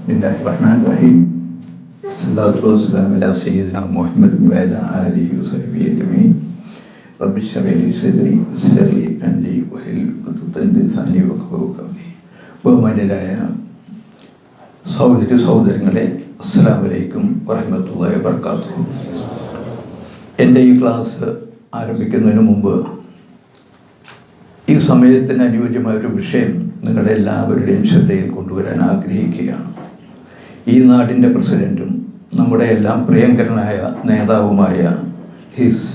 Bismillahirrahmanirrahim. Salatu wassalamu ala sayyidina Muhammad wa ala alihi wa sahbihi ajma'in. Rabbi shrah li sadri wa yassir li amri wahlul 'uqdatan min lisani yafqahu qawli. ബഹുമാന്യരായ സഹോദരങ്ങളെ, അസ്സലാമു അലൈക്കും വറഹ്മത്തുള്ളാഹി വബറകാതുഹു. എൻ്റെ ഈ class ആരംഭിക്കുന്നതിന് മുമ്പ് ഈ സമയത്തിന് അനുയോജ്യമായൊരു വിഷയം നിങ്ങളുടെ എല്ലാവരുടെയും ശ്രദ്ധയിൽ കൊണ്ടുവരാൻ ആഗ്രഹിക്കുകയാണ്. ഈ നാടിൻ്റെ പ്രസിഡൻറ്റും നമ്മുടെ എല്ലാം പ്രിയങ്കരനായ നേതാവുമായ His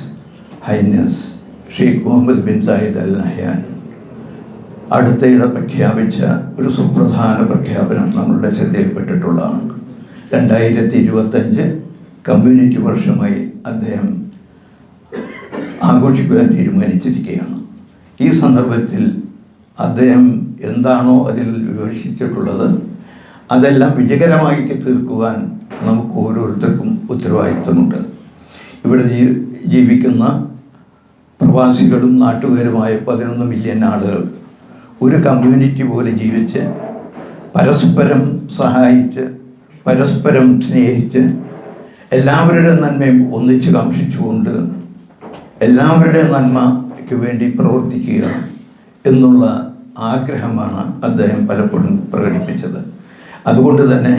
Highness Sheikh Mohammed bin Zayed Al Nahyan അടുത്തയിടെ പ്രഖ്യാപിച്ച ഒരു സുപ്രധാന പ്രഖ്യാപനം നമ്മളുടെ ശ്രദ്ധയിൽപ്പെട്ടിട്ടുള്ളതാണ്. 2025 കമ്മ്യൂണിറ്റി വർഷമായി അദ്ദേഹം ആഘോഷിക്കുവാൻ തീരുമാനിച്ചിരിക്കുകയാണ്. ഈ സന്ദർഭത്തിൽ അദ്ദേഹം എന്താണോ അതിൽ വിവക്ഷിച്ചിട്ടുള്ളത് അതെല്ലാം വിജയകരമാക്കി തീർക്കുവാൻ നമുക്ക് ഓരോരുത്തർക്കും ഉത്തരവാദിത്തമുണ്ട്. ഇവിടെ ജീവിക്കുന്ന പ്രവാസികളും നാട്ടുകാരുമായ 11 മില്യൺ ആളുകൾ ഒരു കമ്മ്യൂണിറ്റി പോലെ ജീവിച്ച് പരസ്പരം സഹായിച്ച് പരസ്പരം സ്നേഹിച്ച് എല്ലാവരുടെ നന്മയും ഒന്നിച്ച് കാംക്ഷിച്ചുകൊണ്ട് എല്ലാവരുടെ നന്മയ്ക്ക് വേണ്ടി പ്രവർത്തിക്കുക എന്നുള്ള ആഗ്രഹമാണ് അദ്ദേഹം പലപ്പോഴും പ്രകടിപ്പിച്ചത്. അതുകൊണ്ട് തന്നെ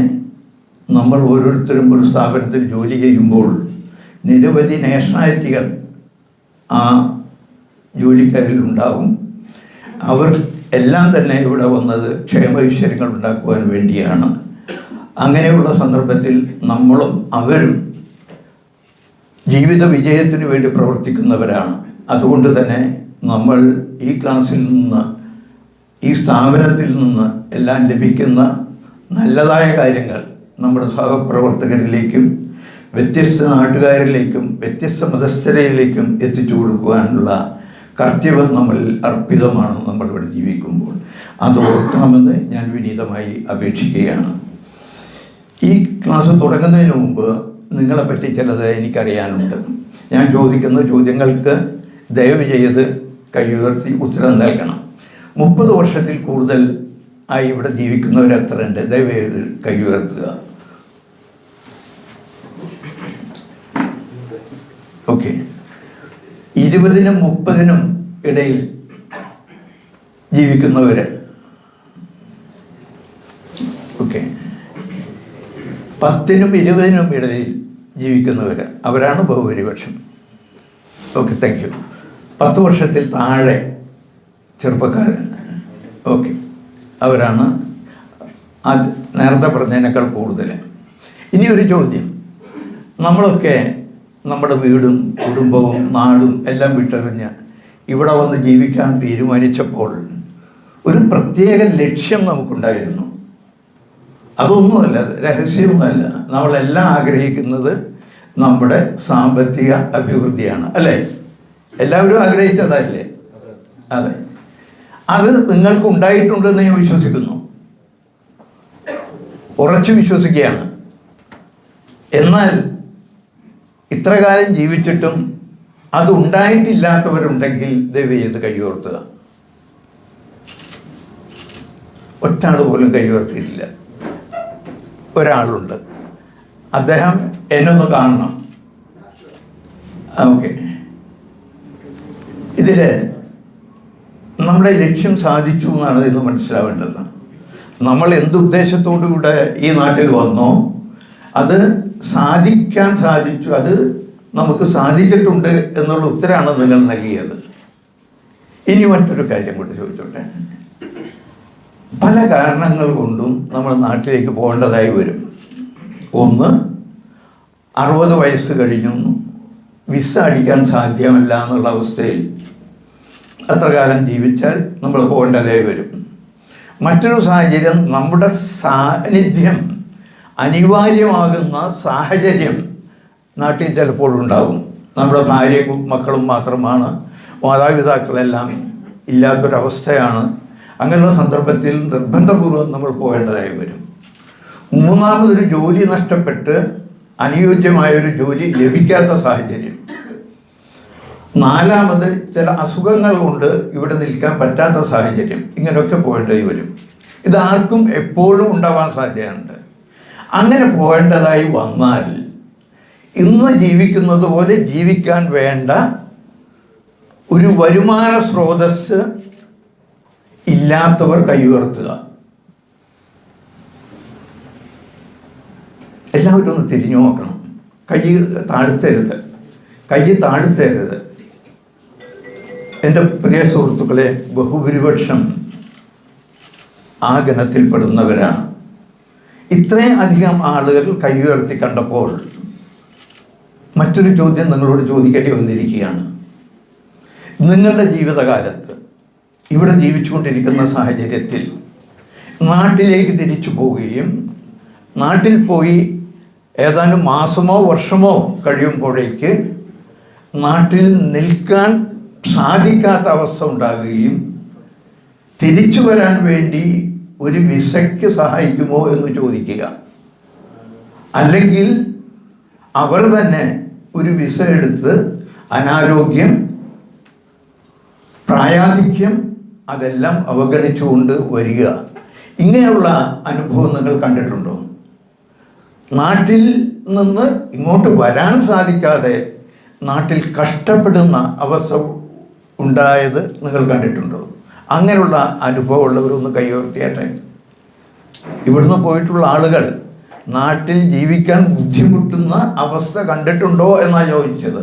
നമ്മൾ ഓരോരുത്തരും ഒരു സ്ഥാപനത്തിൽ ജോലി ചെയ്യുമ്പോൾ നിരവധി നാഷണാലിറ്റികൾ ആ ജോലിക്കാരിൽ ഉണ്ടാവും. അവർ എല്ലാം തന്നെ ഇവിടെ വന്നത് ക്ഷേമൈശ്വര്യങ്ങൾ ഉണ്ടാക്കുവാൻ വേണ്ടിയാണ്. അങ്ങനെയുള്ള സന്ദർഭത്തിൽ നമ്മളും അവരും ജീവിത വിജയത്തിന് വേണ്ടി പ്രവർത്തിക്കുന്നവരാണ്. അതുകൊണ്ട് തന്നെ നമ്മൾ ഈ ക്ലാസ്സിൽ നിന്ന് ഈ സ്ഥാപനത്തിൽ നിന്ന് എല്ലാം ലഭിക്കുന്ന നല്ലതായ കാര്യങ്ങൾ നമ്മുടെ സഹപ്രവർത്തകരിലേക്കും വ്യത്യസ്ത നാട്ടുകാരിലേക്കും വ്യത്യസ്ത മതസ്ഥരിലേക്കും എത്തിച്ചു കൊടുക്കുവാനുള്ള കർത്തവ്യം നമ്മളിൽ അർപ്പിതമാണ്. നമ്മളിവിടെ ജീവിക്കുമ്പോൾ അത് ഓർക്കണമെന്ന് ഞാൻ വിനീതമായി അപേക്ഷിക്കുകയാണ്. ഈ ക്ലാസ് തുടങ്ങുന്നതിന് മുമ്പ് നിങ്ങളെപ്പറ്റി ചിലത് എനിക്കറിയാനുണ്ട്. ഞാൻ ചോദിക്കുന്ന ചോദ്യങ്ങൾക്ക് ദയവ് ചെയ്ത് കൈ ഉയർത്തി ഉത്തരം നൽകണം. 30 വർഷത്തിൽ കൂടുതൽ ആയി ഇവിടെ ജീവിക്കുന്നവരെത്ര ഉണ്ട്? ദയവ് ചെയ്ത് കൈ ഉയർത്തുക. ഓക്കെ. 20-നും 30-നും ഇടയിൽ ജീവിക്കുന്നവർ, ഓക്കെ, 10-നും 20-നും ഇടയിൽ ജീവിക്കുന്നവർ, അവരാണ് ബഹുഭൂരിപക്ഷം. Okay, thank you. 10 വർഷത്തിൽ താഴെ ചെറുപ്പക്കാരൻ, ഓക്കെ, അവരാണ് നേരത്തെ പറഞ്ഞതിനേക്കാൾ കൂടുതൽ. ഇനി ഒരു ചോദ്യം. നമ്മളൊക്കെ നമ്മുടെ വീടും കുടുംബവും നാടും എല്ലാം വിട്ടെറിഞ്ഞ് ഇവിടെ വന്ന് ജീവിക്കാൻ തീരുമാനിച്ചപ്പോൾ ഒരു പ്രത്യേക ലക്ഷ്യം നമുക്കുണ്ടായിരുന്നു. അതൊന്നുമല്ല, രഹസ്യമൊന്നുമല്ല. നമ്മളെല്ലാം ആഗ്രഹിക്കുന്നത് നമ്മുടെ സാമ്പത്തിക അഭിവൃദ്ധിയാണ്, അല്ലേ? എല്ലാവരും ആഗ്രഹിച്ചതല്ലേ? അതെ. അത് നിങ്ങൾക്ക് ഉണ്ടായിട്ടുണ്ടെന്ന് ഞാൻ വിശ്വസിക്കുന്നു, ഉറച്ചു വിശ്വസിക്കുകയാണ്. എന്നാൽ ഇത്രകാലം ജീവിച്ചിട്ടും അത് ഉണ്ടായിട്ടില്ലാത്തവരുണ്ടെങ്കിൽ ദയവ് ചെയ്ത് കൈയോർത്തുക. ഒറ്റാൾ പോലും കൈയോർത്തിയിട്ടില്ല. ഒരാളുണ്ട്, അദ്ദേഹം എന്നൊന്ന് കാണണം. ഓക്കെ. ഇതിൽ നമ്മുടെ ലക്ഷ്യം സാധിച്ചു എന്നാണ് ഇന്ന് മനസ്സിലാവേണ്ടത്. നമ്മൾ എന്തുദ്ദേശത്തോടു കൂടെ ഈ നാട്ടിൽ വന്നോ അത് സാധിക്കാൻ സാധിച്ചു, അത് നമുക്ക് സാധിച്ചിട്ടുണ്ട് എന്നുള്ള ഉത്തരമാണ് നിങ്ങൾ നൽകിയത്. ഇനി മറ്റൊരു കാര്യം കൂടി ചോദിച്ചോട്ടെ. പല കാരണങ്ങൾ കൊണ്ടും നമ്മൾ നാട്ടിലേക്ക് പോകേണ്ടതായി വരും. ഒന്ന്, 60 വയസ്സ് കഴിഞ്ഞു വിസ അടിക്കാൻ സാധ്യമല്ല എന്നുള്ള അവസ്ഥയിൽ അത്ര കാലം ജീവിച്ചാൽ നമ്മൾ പോകേണ്ടതായി വരും. മറ്റൊരു സാഹചര്യം, നമ്മുടെ സാന്നിധ്യം അനിവാര്യമാകുന്ന സാഹചര്യം നാട്ടിൽ ചിലപ്പോൾ ഉണ്ടാകും. നമ്മുടെ ഭാര്യയും മക്കളും മാത്രമാണ്, മാതാപിതാക്കളെല്ലാം ഇല്ലാത്തൊരവസ്ഥയാണ്. അങ്ങനെയുള്ള സന്ദർഭത്തിൽ നിർബന്ധപൂർവ്വം നമ്മൾ പോകേണ്ടതായി വരും. മൂന്നാമതൊരു ജോലി നഷ്ടപ്പെട്ട് അനുയോജ്യമായൊരു ജോലി ലഭിക്കാത്ത സാഹചര്യം. നാലാമത് ചില അസുഖങ്ങൾ കൊണ്ട് ഇവിടെ നിൽക്കാൻ പറ്റാത്ത സാഹചര്യം. ഇങ്ങനെയൊക്കെ പോകേണ്ടി വരും. ഇതാർക്കും എപ്പോഴും ഉണ്ടാവാൻ സാധ്യതയുണ്ട്. അങ്ങനെ പോകേണ്ടതായി വന്നാൽ ഇന്ന് ജീവിക്കുന്നത് പോലെ ജീവിക്കാൻ വേണ്ട ഒരു വരുമാന സ്രോതസ് ഇല്ലാത്തവർ കൈ ഉയർത്തുക. എല്ലാവരും ഒന്ന് തിരിഞ്ഞു നോക്കണം. കൈ താഴ്ത്തരുത്. എൻ്റെ പ്രിയ സുഹൃത്തുക്കളെ, ബഹുഭൂരിപക്ഷം ആ ഗണത്തിൽപ്പെടുന്നവരാണ്. ഇത്രയും അധികം ആളുകൾ കൈ ഉയർത്തി കണ്ടപ്പോൾ മറ്റൊരു ചോദ്യം നിങ്ങളോട് ചോദിക്കേണ്ടി വന്നിരിക്കുകയാണ്. നിങ്ങളുടെ ജീവിതകാലത്ത് ഇവിടെ ജീവിച്ചുകൊണ്ടിരിക്കുന്ന സാഹചര്യത്തിൽ നാട്ടിലേക്ക് തിരിച്ചു പോവുകയും നാട്ടിൽ പോയി ഏതാനും മാസമോ വർഷമോ കഴിയുമ്പോഴേക്ക് നാട്ടിൽ നിൽക്കാൻ സാധിക്കാത്ത അവസ്ഥ ഉണ്ടാകുകയും തിരിച്ചു വരാൻ വേണ്ടി ഒരു വിസയ്ക്ക് സഹായിക്കുമോ എന്ന് ചോദിക്കുക. അല്ലെങ്കിൽ അവർ തന്നെ ഒരു വിസ എടുത്ത് അനാരോഗ്യം, പ്രായാധിക്യം അതെല്ലാം അവഗണിച്ചുകൊണ്ട് വരിക. ഇങ്ങനെയുള്ള അനുഭവം നിങ്ങൾ കണ്ടിട്ടുണ്ടോ? നാട്ടിൽ നിന്ന് ഇങ്ങോട്ട് വരാൻ സാധിക്കാതെ നാട്ടിൽ കഷ്ടപ്പെടുന്ന അവസ്ഥ ഉണ്ടായത് നിങ്ങൾ കണ്ടിട്ടുണ്ടോ? അങ്ങനെയുള്ള അനുഭവമുള്ളവരൊന്ന് കൈയുയർത്തിയാട്ടെ. ഇവിടുന്ന് പോയിട്ടുള്ള ആളുകൾ നാട്ടിൽ ജീവിക്കാൻ ബുദ്ധിമുട്ടുന്ന അവസ്ഥ കണ്ടിട്ടുണ്ടോ എന്നാണ് ചോദിച്ചത്.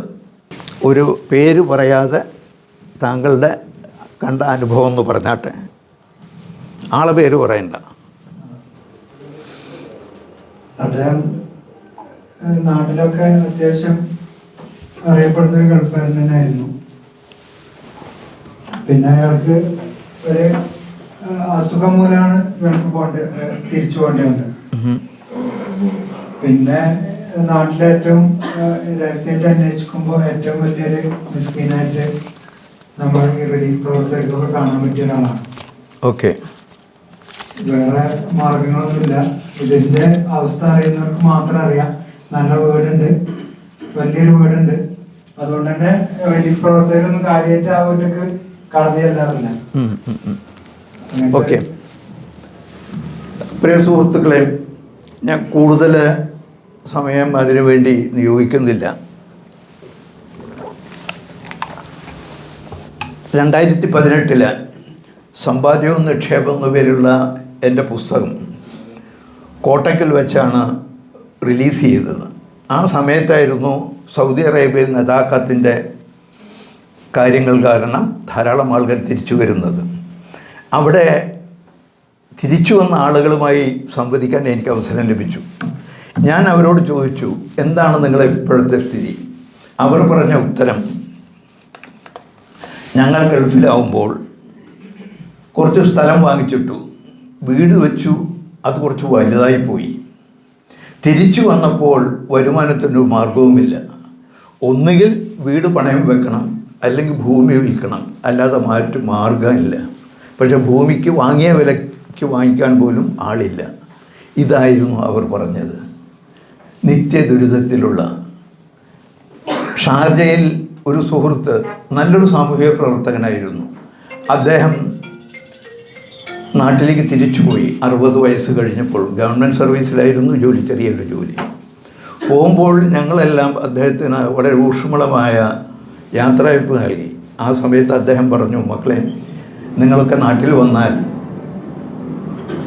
ഒരു പേര് പറയാതെ താങ്കളുടെ കണ്ട അനുഭവം എന്ന് പറഞ്ഞാട്ടെ. ആളെ പേര് പറയണ്ട. അദ്ദേഹം നാട്ടിലൊക്കെ അത്യാവശ്യം അറിയപ്പെടുന്ന ഒരു ഗൾഫുകാരനായിരുന്നു. പിന്നെ അയാൾക്ക് ഒരു അസുഖം മൂലമാണ് ഗൾഫ് തിരിച്ചു പോകേണ്ടി വന്നത്. പിന്നെ നാട്ടിലെ ഏറ്റവും രഹസ്യമായിട്ട് അന്വേഷിക്കുമ്പോൾ ഏറ്റവും വലിയൊരു മിസ്കീനായിട്ട് നമ്മൾ ഈ റിലീഫ് പ്രവർത്തകർക്കൊക്കെ കാണാൻ പറ്റിയ ഒരാളാണ്. ഓക്കെ, വേറെ മാർഗങ്ങളൊന്നുമില്ല. ഇതിന്റെ അവസ്ഥ അറിയുന്നവർക്ക് മാത്രം അറിയാം. നല്ല വീടുണ്ട്, വലിയൊരു വീടുണ്ട്. അതുകൊണ്ട് തന്നെ റിലീഫ് പ്രവർത്തകരൊന്നും കാര്യമായിട്ട് ആ വീട്ടിലേക്ക് കടന്നു ചെല്ലാറില്ല. ഓക്കെ, പ്രിയ സുഹൃത്തുക്കളെ, ഞാൻ കൂടുതൽ സമയം അതിനു വേണ്ടി നിയോഗിക്കുന്നില്ല. 2018 സമ്പാദ്യവും നിക്ഷേപം എന്ന പേരുള്ള എൻ്റെ പുസ്തകം കോട്ടക്കൽ വെച്ചാണ് റിലീസ് ചെയ്തത്. ആ സമയത്തായിരുന്നു സൗദി അറേബ്യയിൽ നദാഖത്തിൻ്റെ കാര്യങ്ങൾ കാരണം ധാരാളം ആളുകൾ തിരിച്ചു വരുന്നത്. അവിടെ തിരിച്ചു വന്ന ആളുകളുമായി സംവദിക്കാൻ എനിക്ക് അവസരം ലഭിച്ചു. ഞാൻ അവരോട് ചോദിച്ചു, എന്താണ് നിങ്ങളെ ഇപ്പോഴത്തെ സ്ഥിതി? അവർ പറഞ്ഞ ഉത്തരം, ഞങ്ങൾ ഗൾഫിലാവുമ്പോൾ കുറച്ച് സ്ഥലം വാങ്ങിച്ചിട്ടു, വീട് വെച്ചു, അത് കുറച്ച് വലുതായി പോയി. തിരിച്ചു വന്നപ്പോൾ വരുമാനത്തിൻ്റെ മാർഗവുമില്ല. ഒന്നുകിൽ വീട് പണയം വെക്കണം, അല്ലെങ്കിൽ ഭൂമി വിൽക്കണം, അല്ലാതെ മാർഗമില്ല. പക്ഷെ ഭൂമിക്ക് വാങ്ങിയ വിലയ്ക്ക് വാങ്ങിക്കാൻ പോലും ആളില്ല. ഇതായിരുന്നു അവർ പറഞ്ഞത്. നിത്യദുരിതത്തിലുള്ള ഷാർജയിൽ ഒരു സുഹൃത്ത്, നല്ലൊരു സാമൂഹിക പ്രവർത്തകനായിരുന്നു. അദ്ദേഹം നാട്ടിലേക്ക് തിരിച്ചുപോയി. 60 വയസ്സ് കഴിഞ്ഞപ്പോൾ ഗവൺമെൻറ് സർവീസിലായിരുന്നു ജോലി, ചെറിയൊരു ജോലി. പോകുമ്പോൾ ഞങ്ങളെല്ലാം അദ്ദേഹത്തിന് വളരെ ഊഷ്മളമായ യാത്രയയപ്പ് നൽകി. ആ സമയത്ത് അദ്ദേഹം പറഞ്ഞു, മക്കളെ, നിങ്ങളൊക്കെ നാട്ടിൽ വന്നാൽ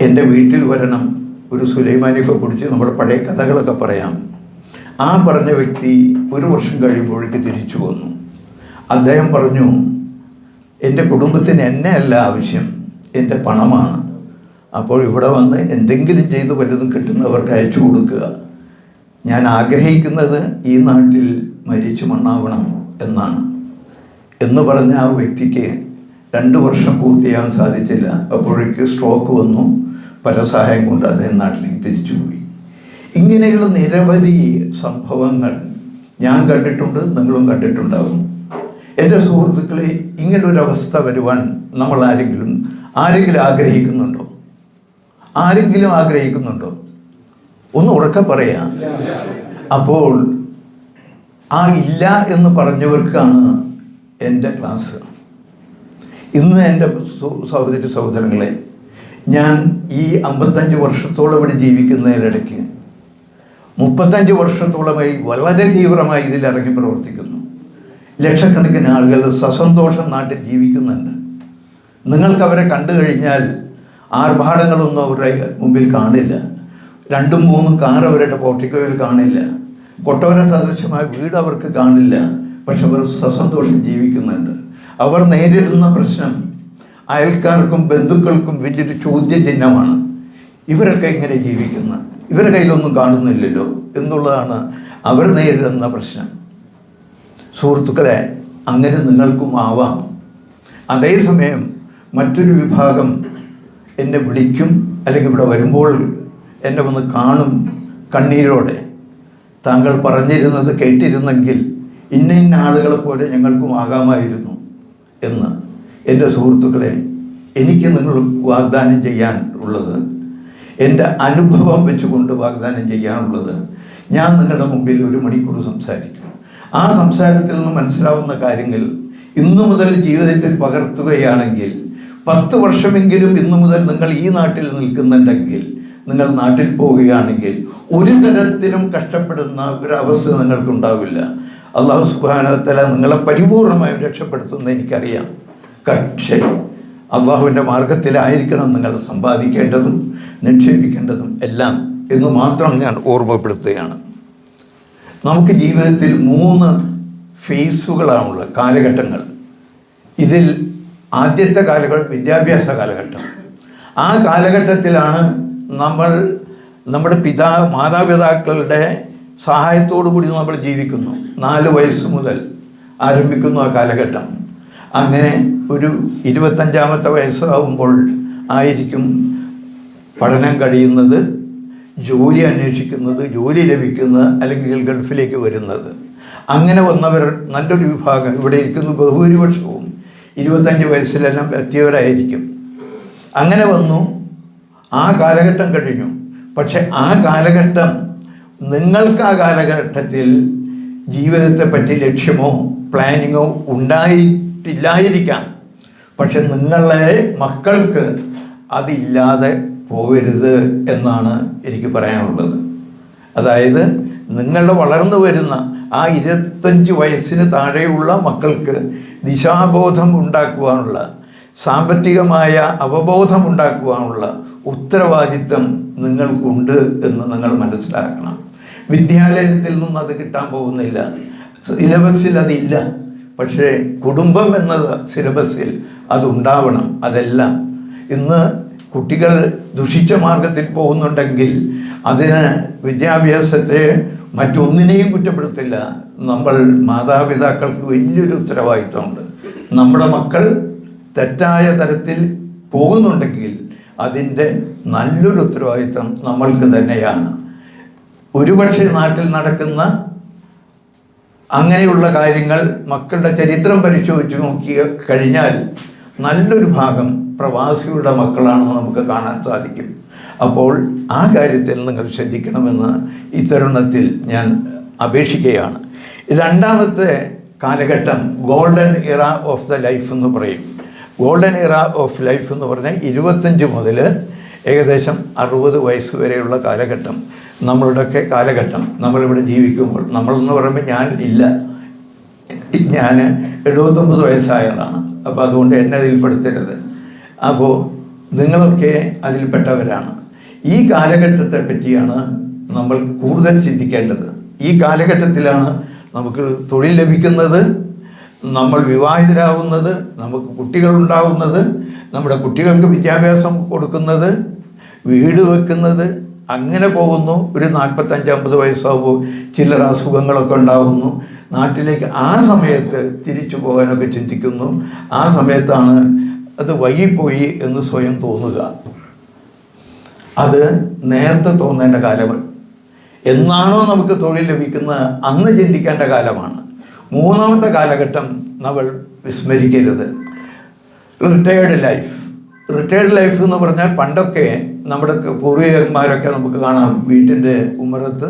എൻ്റെ വീട്ടിൽ വരണം, ഒരു സുലൈമാനിയൊക്കെ കുടിച്ച് നമ്മുടെ പഴയ കഥകളൊക്കെ പറയാം. ആ പറഞ്ഞ വ്യക്തി 1 വർഷം കഴിയുമ്പോഴേക്ക് തിരിച്ചു വന്നു. അദ്ദേഹം പറഞ്ഞു, എൻ്റെ കുടുംബത്തിന് എന്നെ അല്ല ആവശ്യം, എൻ്റെ പണമാണ്. അപ്പോൾ ഇവിടെ വന്ന് എന്തെങ്കിലും ചെയ്ത് വല്ലതും കിട്ടുന്നവർക്ക് അയച്ചു കൊടുക്കുക. ഞാൻ ആഗ്രഹിക്കുന്നത് ഈ നാട്ടിൽ മരിച്ചു മണ്ണാവണം എന്നാണ് എന്ന് പറഞ്ഞ ആ വ്യക്തിക്ക് 2 വർഷം പൂർത്തിയാകാൻ സാധിച്ചില്ല. അപ്പോഴേക്ക് സ്ട്രോക്ക് വന്നു. പരസഹായം കൊണ്ട് അദ്ദേഹം നാട്ടിലേക്ക് തിരിച്ചുപോയി. ഇങ്ങനെയുള്ള നിരവധി സംഭവങ്ങൾ ഞാൻ കണ്ടിട്ടുണ്ട്, നിങ്ങളും കണ്ടിട്ടുണ്ടാകും. എൻ്റെ സുഹൃത്തുക്കളെ, ഇങ്ങനൊരവസ്ഥ വരുവാൻ നമ്മൾ ആരെങ്കിലും ആഗ്രഹിക്കുന്നുണ്ടോ? ആരെങ്കിലും ആഗ്രഹിക്കുന്നുണ്ടോ? ഒന്ന് ഉറക്കെ പറയാം. അപ്പോൾ ആ ഇല്ല എന്ന് പറഞ്ഞവർക്കാണ് എൻ്റെ ക്ലാസ്. ഇന്ന് എൻ്റെ സഹോദരങ്ങളെ, ഞാൻ ഈ 55 വർഷത്തോളം ഇവിടെ ജീവിക്കുന്നതിനിടയ്ക്ക് 35 വർഷത്തോളമായി വളരെ തീവ്രമായി ഇതിലിറങ്ങി പ്രവർത്തിക്കുന്നു. ലക്ഷക്കണക്കിന് ആളുകൾ സസന്തോഷം നാട്ടിൽ ജീവിക്കുന്നുണ്ട്. നിങ്ങൾക്ക് അവരെ കണ്ടു കഴിഞ്ഞാൽ ആർഭാടങ്ങളൊന്നും അവരുടെ മുമ്പിൽ കാണില്ല. 2-3 കാർ അവരുടെ പോർട്ടിക്കോയിൽ കാണില്ല. കൊട്ടവര സദൃശമായ വീട് അവർക്ക് കാണില്ല. പക്ഷെ അവർ സസന്തോഷം ജീവിക്കുന്നുണ്ട്. അവർ നേരിടുന്ന പ്രശ്നം അയൽക്കാർക്കും ബന്ധുക്കൾക്കും വലിയൊരു ചോദ്യചിഹ്നമാണ്. ഇവരൊക്കെ എങ്ങനെ ജീവിക്കുന്നു? ഇവരുടെ കയ്യിലൊന്നും കാണുന്നില്ലല്ലോ എന്നുള്ളതാണ് അവർ നേരിടുന്ന പ്രശ്നം. സുഹൃത്തുക്കളെ, അങ്ങനെ നിങ്ങൾക്കും ആവാം. അതേസമയം മറ്റൊരു വിഭാഗം എന്നെ വിളിക്കും, അല്ലെങ്കിൽ ഇവിടെ വരുമ്പോൾ എന്നെ വന്ന് കാണും കണ്ണീരോടെ. താങ്കൾ പറഞ്ഞിരുന്നത് കേട്ടിരുന്നെങ്കിൽ ഇന്ന ആളുകളെ പോലെ ഞങ്ങൾക്കും ആകാമായിരുന്നു എന്ന്. എൻ്റെ സുഹൃത്തുക്കളെ, എനിക്ക് നിങ്ങൾ വാഗ്ദാനം ചെയ്യാൻ ഉള്ളത്, എൻ്റെ അനുഭവം വെച്ചുകൊണ്ട് വാഗ്ദാനം ചെയ്യാനുള്ളത്, ഞാൻ നിങ്ങളുടെ മുമ്പിൽ 1 മണിക്കൂർ സംസാരിക്കും. ആ സംസാരത്തിൽ നിന്ന് മനസ്സിലാവുന്ന കാര്യങ്ങൾ ഇന്നു മുതൽ ജീവിതത്തിൽ പകർത്തുകയാണെങ്കിൽ 10 വർഷമെങ്കിലും ഇന്നു മുതൽ നിങ്ങൾ ഈ നാട്ടിൽ നിൽക്കുന്നുണ്ടെങ്കിൽ, നിങ്ങൾ നാട്ടിൽ പോവുകയാണെങ്കിൽ ഒരു തരത്തിലും കഷ്ടപ്പെടുന്ന ഒരവസ്ഥ നിങ്ങൾക്കുണ്ടാവില്ല. അള്ളാഹു സുബ്ഹാനഹു വ തആല നിങ്ങളെ പരിപൂർണമായും രക്ഷപ്പെടുത്തുമെന്ന് എനിക്കറിയാം. പക്ഷേ അള്ളാഹുവിൻ്റെ മാർഗത്തിലായിരിക്കണം നിങ്ങൾ സമ്പാദിക്കേണ്ടതും നിക്ഷേപിക്കേണ്ടതും എല്ലാം എന്ന് മാത്രം ഞാൻ ഓർമ്മപ്പെടുത്തുകയാണ്. നമുക്ക് ജീവിതത്തിൽ 3 ഫേസുകളാണുള്ളത്, കാലഘട്ടങ്ങൾ. ഇതിൽ ആദ്യത്തെ കാലഘട്ടം വിദ്യാഭ്യാസ കാലഘട്ടം. ആ കാലഘട്ടത്തിലാണ് നമ്മൾ നമ്മുടെ മാതാപിതാക്കളുടെ സഹായത്തോടു കൂടി നമ്മൾ ജീവിക്കുന്നു. 4 വയസ്സ് മുതൽ ആരംഭിക്കുന്നു ആ കാലഘട്ടം. അങ്ങനെ ഒരു 25-ാമത്തെ വയസ്സാകുമ്പോൾ ആയിരിക്കും പഠനം കഴിയുന്നത്, ജോലി അന്വേഷിക്കുന്നത്, ജോലി ലഭിക്കുന്നത്, അല്ലെങ്കിൽ ഗൾഫിലേക്ക് വരുന്നത്. അങ്ങനെ വന്നവർ നല്ലൊരു വിഭാഗം ഇവിടെ ഇരിക്കുന്ന ബഹുഭൂരിപക്ഷവും 25 വയസ്സിലെല്ലാം എത്തിയവരായിരിക്കും. അങ്ങനെ വന്നു, ആ കാലഘട്ടം കഴിഞ്ഞു. പക്ഷെ ആ കാലഘട്ടം നിങ്ങൾക്ക് ആ കാലഘട്ടത്തിൽ ജീവിതത്തെപ്പറ്റി ലക്ഷ്യമോ പ്ലാനിങ്ങോ ഉണ്ടായിട്ടില്ലായിരിക്കാം. പക്ഷെ നിങ്ങളെ മക്കൾക്ക് അതില്ലാതെ പോകരുത് എന്നാണ് എനിക്ക് പറയാനുള്ളത്. അതായത് നിങ്ങളുടെ വളർന്നു വരുന്ന ആ 25 വയസ്സിന് താഴെയുള്ള മക്കൾക്ക് ദിശാബോധം ഉണ്ടാക്കുവാനുള്ള, സാമ്പത്തികമായ അവബോധം ഉണ്ടാക്കുവാനുള്ള ഉത്തരവാദിത്വം നിങ്ങൾക്കുണ്ട് എന്ന് നിങ്ങൾ മനസ്സിലാക്കണം. വിദ്യാലയത്തിൽ നിന്നും അത് കിട്ടാൻ പോകുന്നില്ല, സിലബസിൽ അതില്ല. പക്ഷേ കുടുംബം എന്ന സിലബസിൽ അതുണ്ടാവണം. അതെല്ലാം ഇന്ന് കുട്ടികൾ ദുഷിച്ച മാർഗത്തിൽ പോകുന്നുണ്ടെങ്കിൽ അതിന് വിദ്യാഭ്യാസത്തെ മറ്റൊന്നിനെയും കുറ്റപ്പെടുത്തില്ല. നമ്മൾ മാതാപിതാക്കൾക്ക് വലിയൊരു ഉത്തരവാദിത്വമുണ്ട്. നമ്മുടെ മക്കൾ തെറ്റായ തരത്തിൽ പോകുന്നുണ്ടെങ്കിൽ അതിൻ്റെ നല്ലൊരു ഉത്തരവാദിത്വം നമ്മൾക്ക് തന്നെയാണ്. ഒരുപക്ഷെ നാട്ടിൽ നടക്കുന്ന അങ്ങനെയുള്ള കാര്യങ്ങൾ മക്കളുടെ ചരിത്രം പരിശോധിച്ച് നോക്കി കഴിഞ്ഞാൽ നല്ലൊരു ഭാഗം പ്രവാസികളുടെ മക്കളാണെന്ന് നമുക്ക് കാണാൻ സാധിക്കും. അപ്പോൾ ആ കാര്യത്തിൽ നിങ്ങൾ ശ്രദ്ധിക്കണമെന്ന് ഈ തരുണത്തിൽ ഞാൻ അപേക്ഷിക്കുകയാണ്. 2ാമത്തെ കാലഘട്ടം ഗോൾഡൻ ഇറ ഓഫ് ദ ലൈഫ് എന്ന് പറയും. ഗോൾഡൻ ഇറ ഓഫ് ലൈഫ് എന്ന് പറഞ്ഞാൽ 25 മുതൽ ഏകദേശം 60 വയസ്സ് വരെയുള്ള കാലഘട്ടം, നമ്മളുടെയൊക്കെ കാലഘട്ടം. നമ്മളിവിടെ ജീവിക്കുമ്പോൾ, നമ്മളെന്ന് പറയുമ്പോൾ ഞാൻ 79 വയസ്സായതാണ്. അപ്പോൾ അതുകൊണ്ട് എന്നെ അതിൽപ്പെടുത്തരുത്. അപ്പോൾ നിങ്ങളൊക്കെ അതിൽപ്പെട്ടവരാണ്. ഈ കാലഘട്ടത്തെ പറ്റിയാണ് നമ്മൾ കൂടുതൽ ചിന്തിക്കേണ്ടത്. ഈ കാലഘട്ടത്തിലാണ് നമുക്ക് തൊഴിൽ ലഭിക്കുന്നത്, നമ്മൾ വിവാഹിതരാകുന്നത്, നമുക്ക് കുട്ടികളുണ്ടാവുന്നത്, നമ്മുടെ കുട്ടികൾക്ക് വിദ്യാഭ്യാസം കൊടുക്കുന്നത്, വീട് വെക്കുന്നത്. അങ്ങനെ പോകുന്നു. ഒരു 45-50 വയസ്സാകുമ്പോൾ ചില്ലറ അസുഖങ്ങളൊക്കെ ഉണ്ടാകുന്നു. നാട്ടിലേക്ക് ആ സമയത്ത് തിരിച്ചു പോകാനൊക്കെ ചിന്തിക്കുന്നു. ആ സമയത്താണ് അത് വൈകിപ്പോയി എന്ന് സ്വയം തോന്നുക. അത് നേരത്തെ തോന്നേണ്ട കാലമാണ്. എന്നാണോ നമുക്ക് തൊഴിൽ ലഭിക്കുന്നത് അന്ന് ചിന്തിക്കേണ്ട കാലമാണ്. 3ാമത്തെ കാലഘട്ടം നമ്മൾ വിസ്മരിക്കരുത്, റിട്ടയേർഡ് ലൈഫ്. റിട്ടയേർഡ് ലൈഫ് എന്ന് പറഞ്ഞാൽ പണ്ടൊക്കെ നമ്മുടെ പൂർവികന്മാരൊക്കെ നമുക്ക് കാണാം വീട്ടിൻ്റെ ഉമ്മറത്ത്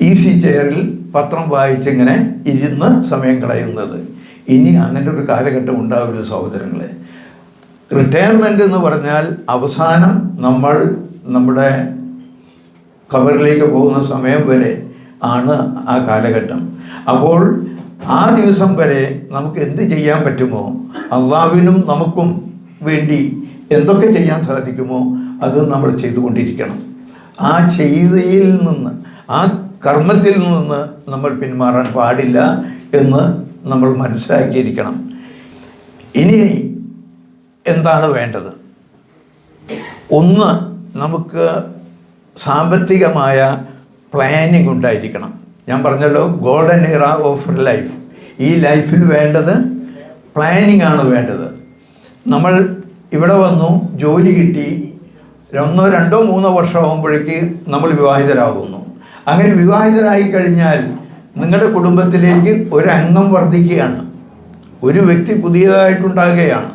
ഈസി ചെയറിൽ പത്രം വായിച്ചിങ്ങനെ ഇരുന്ന് സമയം കളയുന്നത്. ഇനി അങ്ങനെ ഒരു കാലഘട്ടം ഉണ്ടാവില്ല സഹോദരങ്ങളെ. റിട്ടയർമെൻ്റ് എന്ന് പറഞ്ഞാൽ അവസാനം നമ്മൾ നമ്മുടെ ഖബറിലേക്ക് പോകുന്ന സമയം വരെ ആണ് ആ കാലഘട്ടം. അപ്പോൾ ആ ദിവസം വരെ നമുക്ക് എന്ത് ചെയ്യാൻ പറ്റുമോ, അള്ളാഹുവിനും നമുക്കും വേണ്ടി എന്തൊക്കെ ചെയ്യാൻ സാധിക്കുമോ അത് നമ്മൾ ചെയ്തുകൊണ്ടിരിക്കണം. ആ ചെയ്തയിൽ നിന്ന്, ആ കർമ്മത്തിൽ നിന്ന് നമ്മൾ പിന്മാറാൻ പാടില്ല എന്ന് നമ്മൾ മനസ്സിലാക്കിയിരിക്കണം. ഇനി എന്താണ് വേണ്ടത്? ഒന്ന്, നമുക്ക് സാമ്പത്തികമായ പ്ലാനിങ് ഉണ്ടായിരിക്കണം. ഞാൻ പറഞ്ഞല്ലോ, ഗോൾഡൻ ഇറ ഓഫ് ലൈഫ്. ഈ ലൈഫിൽ വേണ്ടത് പ്ലാനിങ് ആണ് വേണ്ടത്. നമ്മൾ ഇവിടെ വന്നു, ജോലി കിട്ടി, 1, 2, 3 വർഷം ആകുമ്പോഴേക്ക് നമ്മൾ വിവാഹിതരാകുന്നു. അങ്ങനെ വിവാഹിതരായി കഴിഞ്ഞാൽ നിങ്ങളുടെ കുടുംബത്തിലേക്ക് ഒരംഗം വർദ്ധിക്കുകയാണ്, ഒരു വ്യക്തി പുതിയതായിട്ടുണ്ടാകുകയാണ്.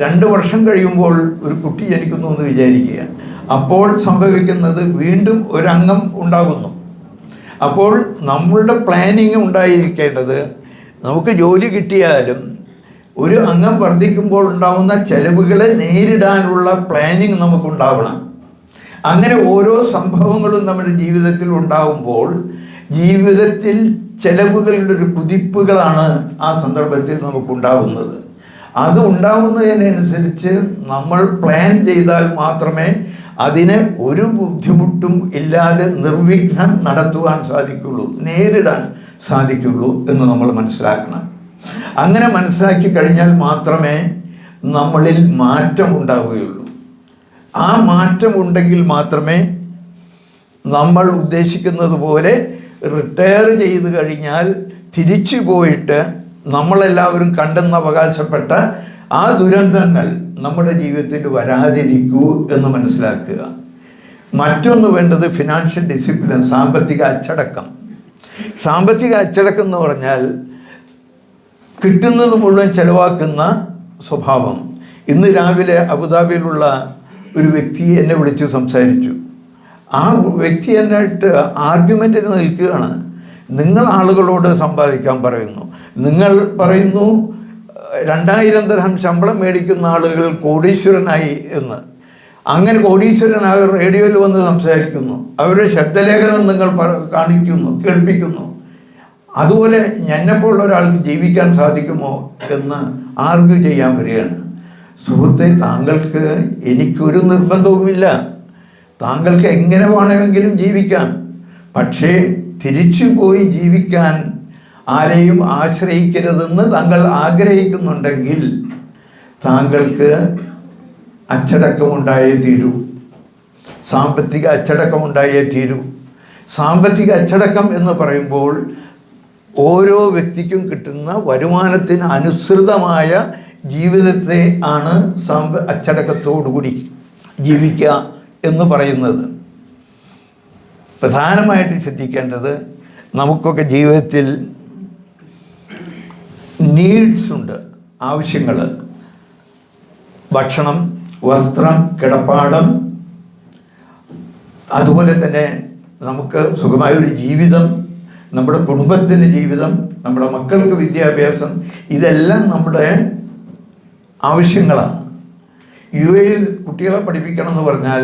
2 വർഷം കഴിയുമ്പോൾ ഒരു കുട്ടി ജനിക്കുന്നു എന്ന് വിചാരിക്കുക. അപ്പോൾ സംഭവിക്കുന്നത് വീണ്ടും ഒരംഗം ഉണ്ടാകുന്നു. അപ്പോൾ നമ്മളുടെ പ്ലാനിങ് ഉണ്ടായിരിക്കേണ്ടത്, നമുക്ക് ജോലി കിട്ടിയാലും ഒരു അംഗം വർദ്ധിക്കുമ്പോൾ ഉണ്ടാകുന്ന ചെലവുകളെ നേരിടാനുള്ള പ്ലാനിങ് നമുക്കുണ്ടാവണം. അങ്ങനെ ഓരോ സംഭവങ്ങളും നമ്മുടെ ജീവിതത്തിൽ ഉണ്ടാകുമ്പോൾ ജീവിതത്തിൽ ചെലവുകളുടെ ഒരു കുതിപ്പുകളാണ് ആ സന്ദർഭത്തിൽ നമുക്കുണ്ടാകുന്നത്. അത് ഉണ്ടാകുന്നതിനനുസരിച്ച് നമ്മൾ പ്ലാൻ ചെയ്താൽ മാത്രമേ അതിനെ ഒരു ബുദ്ധിമുട്ടും ഇല്ലാതെ നിർവിഘ്നം നടത്തുവാൻ സാധിക്കുള്ളൂ, നേരിടാൻ സാധിക്കുള്ളൂ എന്ന് നമ്മൾ മനസ്സിലാക്കണം. അങ്ങനെ മനസ്സിലാക്കി കഴിഞ്ഞാൽ മാത്രമേ നമ്മളിൽ മാറ്റം ഉണ്ടാവുകയുള്ളൂ. ആ മാറ്റം ഉണ്ടെങ്കിൽ മാത്രമേ നമ്മൾ ഉദ്ദേശിക്കുന്നത് പോലെ റിട്ടയർ ചെയ്ത് കഴിഞ്ഞാൽ തിരിച്ചു പോയിട്ട് നമ്മളെല്ലാവരും കണ്ടെന്ന് അവകാശപ്പെട്ട ആ ദുരന്തങ്ങൾ നമ്മുടെ ജീവിതത്തിൽ വരാതിരിക്കൂ എന്ന് മനസ്സിലാക്കുക. മറ്റൊന്ന് വേണ്ടത് ഫിനാൻഷ്യൽ ഡിസിപ്ലിൻ, സാമ്പത്തിക അച്ചടക്കം. സാമ്പത്തിക അച്ചടക്കം എന്ന് പറഞ്ഞാൽ കിട്ടുന്നത് മുഴുവൻ ചെലവാക്കുന്ന സ്വഭാവം. ഇന്ന് രാവിലെ അബുദാബിയിലുള്ള ഒരു വ്യക്തി എന്നെ വിളിച്ചു സംസാരിച്ചു. ആ വ്യക്തി എന്നായിട്ട് ആർഗ്യുമെൻറ്റിന് നിൽക്കുകയാണ്. നിങ്ങൾ ആളുകളോട് സമ്പാദിക്കാൻ പറയുന്നു, നിങ്ങൾ പറയുന്നു 2000 ദിർഹം ശമ്പളം മേടിക്കുന്ന ആളുകൾ കോടീശ്വരനായി എന്ന്. അങ്ങനെ കോടീശ്വരനായ റേഡിയോയിൽ വന്ന് സംസാരിക്കുന്നു, അവരുടെ ശബ്ദലേഖനം നിങ്ങൾ കാണിക്കുന്നു, കേൾപ്പിക്കുന്നു. അതുപോലെ എന്നെപ്പോലുള്ള ഒരാൾക്ക് ജീവിക്കാൻ സാധിക്കുമോ എന്ന് ആർഗ്യൂ ചെയ്യാൻ വരികയാണ്. സുഹൃത്തെ, താങ്കൾക്ക് എനിക്കൊരു നിർബന്ധവുമില്ല, താങ്കൾക്ക് എങ്ങനെ വേണമെങ്കിലും ജീവിക്കാം. പക്ഷേ തിരിച്ചു പോയി ജീവിക്കാൻ ആരെയും ആശ്രയിക്കരുതെന്ന് താങ്കൾ ആഗ്രഹിക്കുന്നുണ്ടെങ്കിൽ താങ്കൾക്ക് അച്ചടക്കമുണ്ടായേ തീരൂ, സാമ്പത്തിക അച്ചടക്കമുണ്ടായേ തീരൂ. സാമ്പത്തിക അച്ചടക്കം എന്ന് പറയുമ്പോൾ ഓരോ വ്യക്തിക്കും കിട്ടുന്ന വരുമാനത്തിന് അനുസൃതമായ ജീവിതത്തെ ആണ് അച്ചടക്കത്തോടുകൂടി ജീവിക്കുക എന്ന് പറയുന്നത്. പ്രധാനമായിട്ടും ശ്രദ്ധിക്കേണ്ടത്, നമുക്കൊക്കെ ജീവിതത്തിൽ നീഡ്സ് ഉണ്ട്, ആവശ്യങ്ങൾ. ഭക്ഷണം, വസ്ത്രം, കിടപ്പാടം, അതുപോലെ തന്നെ നമുക്ക് സുഖമായൊരു ജീവിതം, നമ്മുടെ കുടുംബത്തിൻ്റെ ജീവിതം, നമ്മുടെ മക്കൾക്ക് വിദ്യാഭ്യാസം, ഇതെല്ലാം നമ്മുടെ ആവശ്യങ്ങളാണ്. UAE കുട്ടികളെ പഠിപ്പിക്കണം എന്ന് പറഞ്ഞാൽ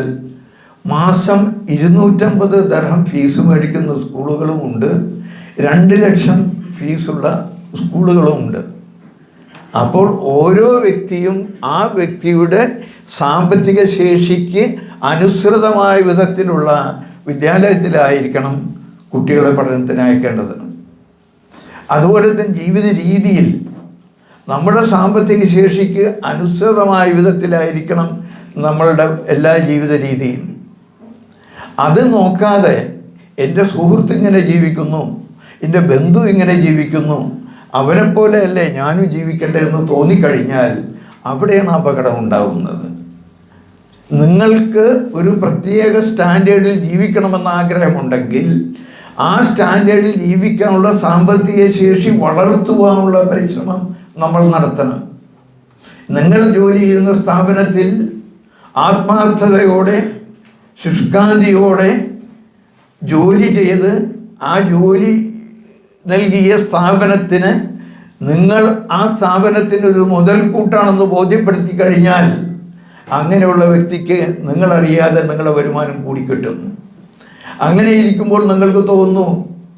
മാസം 250 ദിർഹം ഫീസ് മേടിക്കുന്ന സ്കൂളുകളും ഉണ്ട്, 2 ലക്ഷം ഫീസുള്ള സ്കൂളുകളും ഉണ്ട്. അപ്പോൾ ഓരോ വ്യക്തിയും ആ വ്യക്തിയുടെ സാമ്പത്തിക ശേഷിക്ക് അനുസൃതമായ വിധത്തിലുള്ള വിദ്യാലയത്തിലായിരിക്കണം കുട്ടികളെ പഠനത്തിന് അയക്കേണ്ടത്. അതുപോലെ തന്നെ ജീവിത രീതിയിൽ നമ്മുടെ സാമ്പത്തിക ശേഷിക്ക് അനുസൃതമായ വിധത്തിലായിരിക്കണം നമ്മളുടെ എല്ലാ ജീവിത രീതിയും. അത് നോക്കാതെ എൻ്റെ സുഹൃത്ത് ഇങ്ങനെ ജീവിക്കുന്നു, എൻ്റെ ബന്ധു ഇങ്ങനെ ജീവിക്കുന്നു, അവരെപ്പോലെയല്ലേ ഞാനും ജീവിക്കേണ്ടതെന്ന് തോന്നിക്കഴിഞ്ഞാൽ അവിടെയാണ് അപകടം ഉണ്ടാകുന്നത്. നിങ്ങൾക്ക് ഒരു പ്രത്യേക സ്റ്റാൻഡേർഡിൽ ജീവിക്കണമെന്ന ആഗ്രഹമുണ്ടെങ്കിൽ ആ സ്റ്റാൻഡേർഡിൽ ജീവിക്കാനുള്ള സാമ്പത്തിക ശേഷി വളർത്തുവാനുള്ള പരിശ്രമം നമ്മൾ നടത്തണം. നിങ്ങൾ ജോലി ചെയ്യുന്ന സ്ഥാപനത്തിൽ ആത്മാർത്ഥതയോടെ ശുഷ്കാന്തിയോടെ ജോലി ചെയ്ത് ആ ജോലി നൽകിയ സ്ഥാപനത്തിന് നിങ്ങൾ ആ സ്ഥാപനത്തിനൊരു മുതൽക്കൂട്ടാണെന്ന് ബോധ്യപ്പെടുത്തി കഴിഞ്ഞാൽ അങ്ങനെയുള്ള വ്യക്തിക്ക് നിങ്ങളറിയാതെ നിങ്ങളുടെ വരുമാനം കൂടിക്കിട്ടും. അങ്ങനെ ഇരിക്കുമ്പോൾ നിങ്ങൾക്ക് തോന്നുന്നു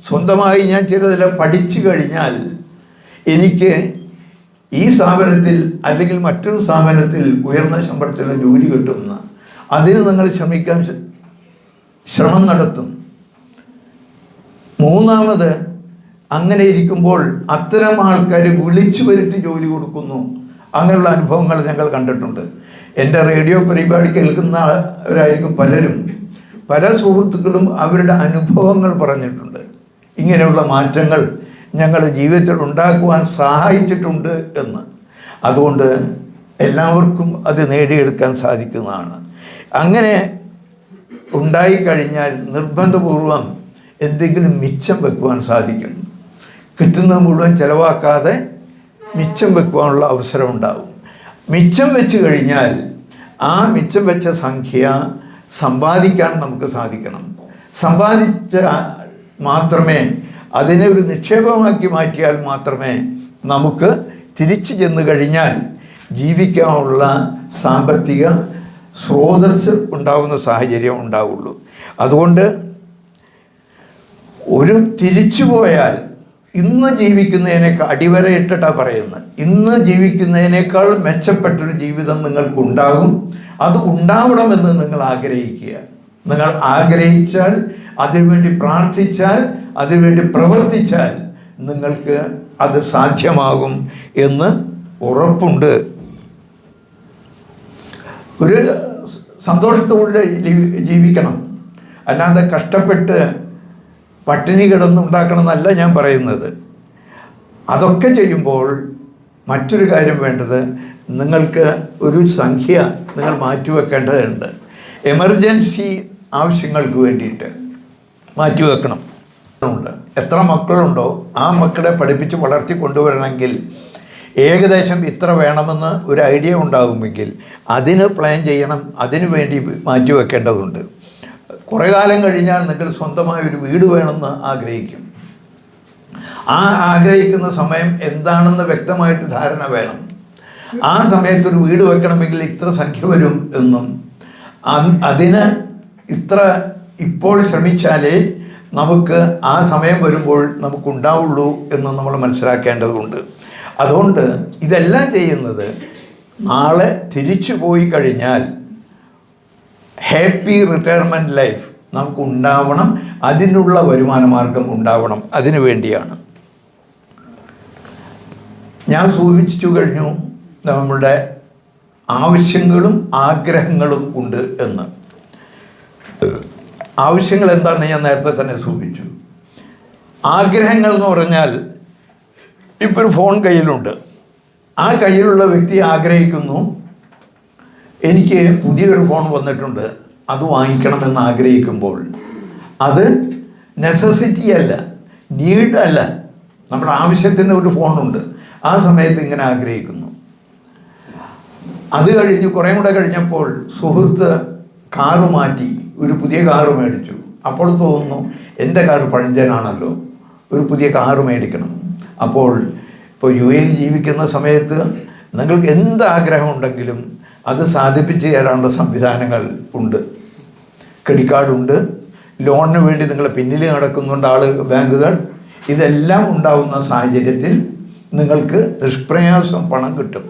സ്വന്തമായി ഞാൻ ചിലതെല്ലാം പഠിച്ചു കഴിഞ്ഞാൽ എനിക്ക് ഈ സ്ഥാപനത്തിൽ അല്ലെങ്കിൽ മറ്റൊരു സ്ഥാപനത്തിൽ ഉയർന്ന ശമ്പളത്തിലുള്ള ജോലി കിട്ടുമെന്ന്. അതിന് നിങ്ങൾ ശ്രമം നടത്തും. മൂന്നാമത്, അങ്ങനെ ഇരിക്കുമ്പോൾ അത്തരം ആൾക്കാർ വിളിച്ചു വരുത്തി ജോലി കൊടുക്കുന്നു. അങ്ങനെയുള്ള അനുഭവങ്ങൾ ഞങ്ങൾ കണ്ടിട്ടുണ്ട്. എൻ്റെ റേഡിയോ പരിപാടി കേൾക്കുന്നവരായിരിക്കും പലരും. പല സുഹൃത്തുക്കളും അവരുടെ അനുഭവങ്ങൾ പറഞ്ഞിട്ടുണ്ട്. ഇങ്ങനെയുള്ള മാറ്റങ്ങൾ ഞങ്ങളുടെ ജീവിതത്തിൽ ഉണ്ടാക്കുവാൻ സഹായിച്ചിട്ടുണ്ട് എന്ന്. അതുകൊണ്ട് എല്ലാവർക്കും അത് നേടിയെടുക്കാൻ സാധിക്കുന്നതാണ്. അങ്ങനെ ഉണ്ടായിക്കഴിഞ്ഞാൽ നിർബന്ധപൂർവം എന്തെങ്കിലും മിച്ചം വെക്കുവാൻ സാധിക്കും. കിട്ടുന്നത് മുഴുവൻ ചിലവാക്കാതെ മിച്ചം വെക്കുവാനുള്ള അവസരം ഉണ്ടാവും. മിച്ചം വെച്ച് കഴിഞ്ഞാൽ ആ മിച്ചം വെച്ച സംഖ്യ സമ്പാദിക്കാൻ നമുക്ക് സാധിക്കണം. സമ്പാദിച്ച മാത്രമേ, അതിനെ ഒരു നിക്ഷേപമാക്കി മാറ്റിയാൽ മാത്രമേ നമുക്ക് തിരിച്ചു ചെന്ന് കഴിഞ്ഞാൽ ജീവിക്കാനുള്ള സാമ്പത്തിക സ്രോതസ്സ് ഉണ്ടാകുന്ന സാഹചര്യം ഉണ്ടാവുള്ളൂ. അതുകൊണ്ട് ഒരു തിരിച്ചു പോയാൽ ഇന്ന് ജീവിക്കുന്നതിനേക്കാൾ, അടിവരയിട്ടിട്ടാണ് പറയുന്നത്, ഇന്ന് ജീവിക്കുന്നതിനേക്കാൾ മെച്ചപ്പെട്ടൊരു ജീവിതം നിങ്ങൾക്കുണ്ടാകും. അത് ഉണ്ടാവണമെന്ന് നിങ്ങൾ ആഗ്രഹിക്കുക. നിങ്ങൾ ആഗ്രഹിച്ചാൽ, അതിനുവേണ്ടി പ്രാർത്ഥിച്ചാൽ, അതിനുവേണ്ടി പ്രവർത്തിച്ചാൽ നിങ്ങൾക്ക് അത് സാധ്യമാകും എന്ന് ഉറപ്പുണ്ട്. ഒരു സന്തോഷത്തോടെ ജീവിക്കണം, അല്ലാതെ കഷ്ടപ്പെട്ട് പട്ടിണി കിടന്നുണ്ടാക്കണം എന്നല്ല ഞാൻ പറയുന്നത്. അതൊക്കെ ചെയ്യുമ്പോൾ മറ്റൊരു കാര്യം വേണ്ടത്, നിങ്ങൾക്ക് ഒരു സംഖ്യ നിങ്ങൾ മാറ്റിവെക്കേണ്ടതുണ്ട്. എമർജൻസി ആവശ്യങ്ങൾക്ക് വേണ്ടിയിട്ട് മാറ്റിവെക്കണം. എത്ര മക്കളുണ്ടോ ആ മക്കളെ പഠിപ്പിച്ച് വളർത്തി കൊണ്ടുവരണമെങ്കിൽ ഏകദേശം ഇത്ര വേണമെന്ന് ഒരു ഐഡിയ ഉണ്ടാകുമെങ്കിൽ അതിന് പ്ലാൻ ചെയ്യണം, അതിനു വേണ്ടി മാറ്റിവെക്കേണ്ടതുണ്ട്. കുറേ കാലം കഴിഞ്ഞാൽ നിങ്ങൾ സ്വന്തമായൊരു വീട് വേണമെന്ന് ആഗ്രഹിക്കും. ആ ആഗ്രഹിക്കുന്ന സമയം എന്താണെന്ന് വ്യക്തമായിട്ട് ധാരണ വേണം. ആ സമയത്തൊരു വീട് വെക്കണമെങ്കിൽ ഇത്ര സംഖ്യ വരും എന്നും അതിന് ഇത്ര ഇപ്പോൾ ശ്രമിച്ചാലേ നമുക്ക് ആ സമയം വരുമ്പോൾ നമുക്കുണ്ടാവുള്ളൂ എന്ന് നമ്മൾ മനസ്സിലാക്കേണ്ടതുണ്ട്. അതുകൊണ്ട് ഇതെല്ലാം ചെയ്യുന്നത് നാളെ തിരിച്ചു പോയി കഴിഞ്ഞാൽ ഹാപ്പി റിട്ടയർമെൻറ്റ് ലൈഫ് നമുക്കുണ്ടാവണം, അതിനുള്ള വരുമാന മാർഗം ഉണ്ടാവണം, അതിനു വേണ്ടിയാണ്. ഞാൻ സൂചിപ്പിച്ചു കഴിഞ്ഞു നമ്മളുടെ ആവശ്യങ്ങളും ആഗ്രഹങ്ങളും ഉണ്ട് എന്ന്. ആവശ്യങ്ങൾ എന്താണെന്ന് ഞാൻ നേരത്തെ തന്നെ സൂചിപ്പിച്ചു. ആഗ്രഹങ്ങൾ എന്ന് പറഞ്ഞാൽ ഇപ്പോൾ ഒരു ഫോൺ കയ്യിലുണ്ട്. ആ കയ്യിലുള്ള വ്യക്തി ആഗ്രഹിക്കുന്നു, എനിക്ക് പുതിയൊരു ഫോൺ വന്നിട്ടുണ്ട്, അത് വാങ്ങിക്കണമെന്ന് ആഗ്രഹിക്കുമ്പോൾ അത് നെസസിറ്റി അല്ല, നീഡ് അല്ല, നമ്മുടെ ആവശ്യത്തിന് ഒരു ഫോണുണ്ട്. ആ സമയത്ത് ഇങ്ങനെ ആഗ്രഹിക്കുന്നു. അത് കഴിഞ്ഞ് കുറേ കൂടെ കഴിഞ്ഞപ്പോൾ സുഹൃത്ത് കാറ് മാറ്റി ഒരു പുതിയ കാറ് മേടിച്ചു. അപ്പോൾ തോന്നുന്നു എൻ്റെ കാറ് പഴഞ്ചനാണല്ലോ, ഒരു പുതിയ കാറ് മേടിക്കണം. അപ്പോൾ ഇപ്പോൾ UAE ജീവിക്കുന്ന സമയത്ത് നിങ്ങൾക്ക് എന്ത് ആഗ്രഹമുണ്ടെങ്കിലും അത് സാധിപ്പിച്ച് തരാനുള്ള സംവിധാനങ്ങൾ ഉണ്ട്. ക്രെഡിറ്റ് കാർഡുണ്ട്, ലോണിന് വേണ്ടി നിങ്ങളെ പിന്നിൽ നടക്കുന്നുണ്ട് ബാങ്കുകൾ. ഇതെല്ലാം ഉണ്ടാവുന്ന സാഹചര്യത്തിൽ നിങ്ങൾക്ക് നിഷ്പ്രയാസം പണം കിട്ടും.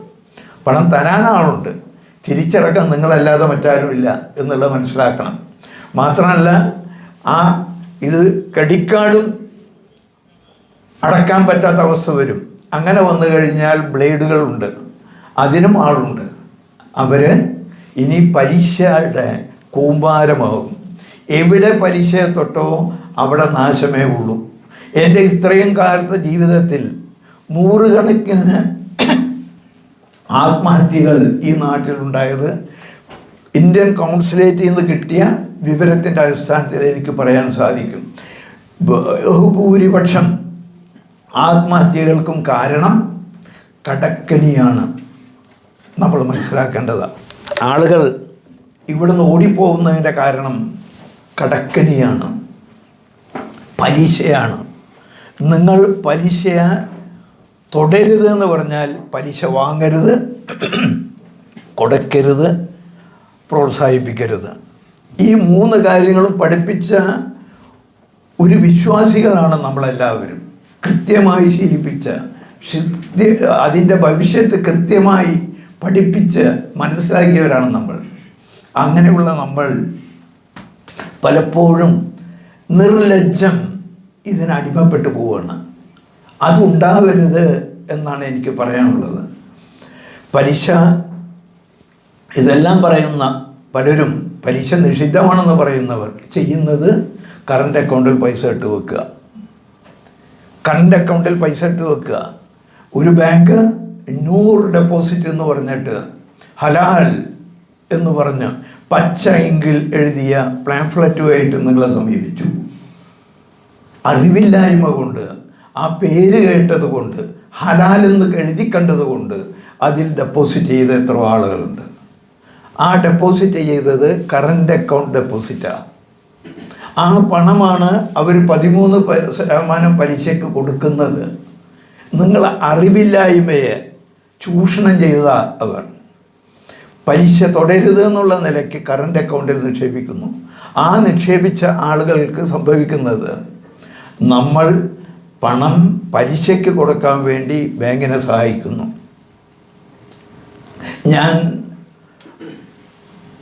പണം തരാൻ ആളുണ്ട്, തിരിച്ചടക്കാൻ നിങ്ങളല്ലാതെ മറ്റാരുമില്ല എന്നുള്ളത് മനസ്സിലാക്കണം. മാത്രമല്ല ഇത് ക്രെഡിറ്റ് കാർഡും അടക്കാൻ പറ്റാത്ത അവസ്ഥ വരും. അങ്ങനെ വന്നു കഴിഞ്ഞാൽ ബ്ലേഡുകളുണ്ട്, അതിനും ആളുണ്ട്. അവർ ഇനി പലിശയുടെ കൂമ്പാരമാകും. എവിടെ പലിശയെ തൊട്ടോ അവിടെ നാശമേ ഉള്ളൂ. എൻ്റെ ഇത്രയും കാലത്തെ ജീവിതത്തിൽ നൂറുകണക്കിന് ആത്മഹത്യകൾ ഈ നാട്ടിലുണ്ടായത് ഇന്ത്യൻ കൗൺസിലേറ്റിൽ നിന്ന് കിട്ടിയ വിവരത്തിൻ്റെ അടിസ്ഥാനത്തിൽ എനിക്ക് പറയാൻ സാധിക്കും. ബഹുഭൂരിപക്ഷം ആത്മഹത്യകൾക്കും കാരണം കടക്കെണിയാണ്. നമ്മൾ മനസ്സിലാക്കേണ്ടതാണ്. ആളുകൾ ഇവിടുന്ന് ഓടിപ്പോകുന്നതിൻ്റെ കാരണം കടക്കെണിയാണ്, പലിശയാണ്. നിങ്ങൾ പലിശ തുടരുത് എന്ന് പറഞ്ഞാൽ പലിശ വാങ്ങരുത്, കൊടുക്കരുത്, പ്രോത്സാഹിപ്പിക്കരുത്. ഈ 3 കാര്യങ്ങളും പഠിപ്പിച്ച ഒരു വിശ്വാസികളാണ് നമ്മളെല്ലാവരും. കൃത്യമായി ശീലിപ്പിച്ച, അതിൻ്റെ ഭവിഷ്യത്ത് കൃത്യമായി പഠിപ്പിച്ച് മനസ്സിലാക്കിയവരാണ് നമ്മൾ. അങ്ങനെയുള്ള നമ്മൾ പലപ്പോഴും നിർലജ്ജം ഇതിനടിമപ്പെട്ടു പോവുകയാണ്. അതുണ്ടാവരുത് എന്നാണ് എനിക്ക് പറയാനുള്ളത്. പലിശ, ഇതെല്ലാം പറയുന്ന പലരും പലിശ നിഷിദ്ധമാണെന്ന് പറയുന്നവർ ചെയ്യുന്നത് കറണ്ട് അക്കൗണ്ടിൽ പൈസ ഇട്ട് വെക്കുക. കറണ്ട് അക്കൗണ്ടിൽ പൈസ ഇട്ട് വെക്കുക. ഒരു ബാങ്ക് 100 ഡെപ്പോസിറ്റ് എന്ന് പറഞ്ഞിട്ട് ഹലാൽ എന്ന് പറഞ്ഞ് പച്ച ഇങ്കിൽ എഴുതിയ പ്ലാംഫ്ലറ്റുമായിട്ട് നിങ്ങളെ സമീപിച്ചു. അറിവില്ലായ്മ കൊണ്ട്, ആ പേര് കേട്ടത് കൊണ്ട്, ഹലാൽ എന്ന് എഴുതി കണ്ടത് കൊണ്ട് അതിൽ ഡെപ്പോസിറ്റ് ചെയ്ത എത്ര ആളുകളുണ്ട്. ആ ഡെപ്പോസിറ്റ് ചെയ്തത് കറണ്ട് അക്കൗണ്ട് ഡെപ്പോസിറ്റാണ്. ആ പണമാണ് അവർ 13% പലിശയ്ക്ക് കൊടുക്കുന്നത്. നിങ്ങൾ അറിവില്ലായ്മയെ ചൂഷണം ചെയ്ത അവർ പലിശ തുടരുത് എന്നുള്ള നിലയ്ക്ക് കറണ്ട് അക്കൗണ്ടിൽ നിക്ഷേപിക്കുന്നു. ആ നിക്ഷേപിച്ച ആളുകൾക്ക് സംഭവിക്കുന്നത്, നമ്മൾ പണം പലിശയ്ക്ക് കൊടുക്കാൻ വേണ്ടി ബാങ്കിനെ സഹായിക്കുന്നു. ഞാൻ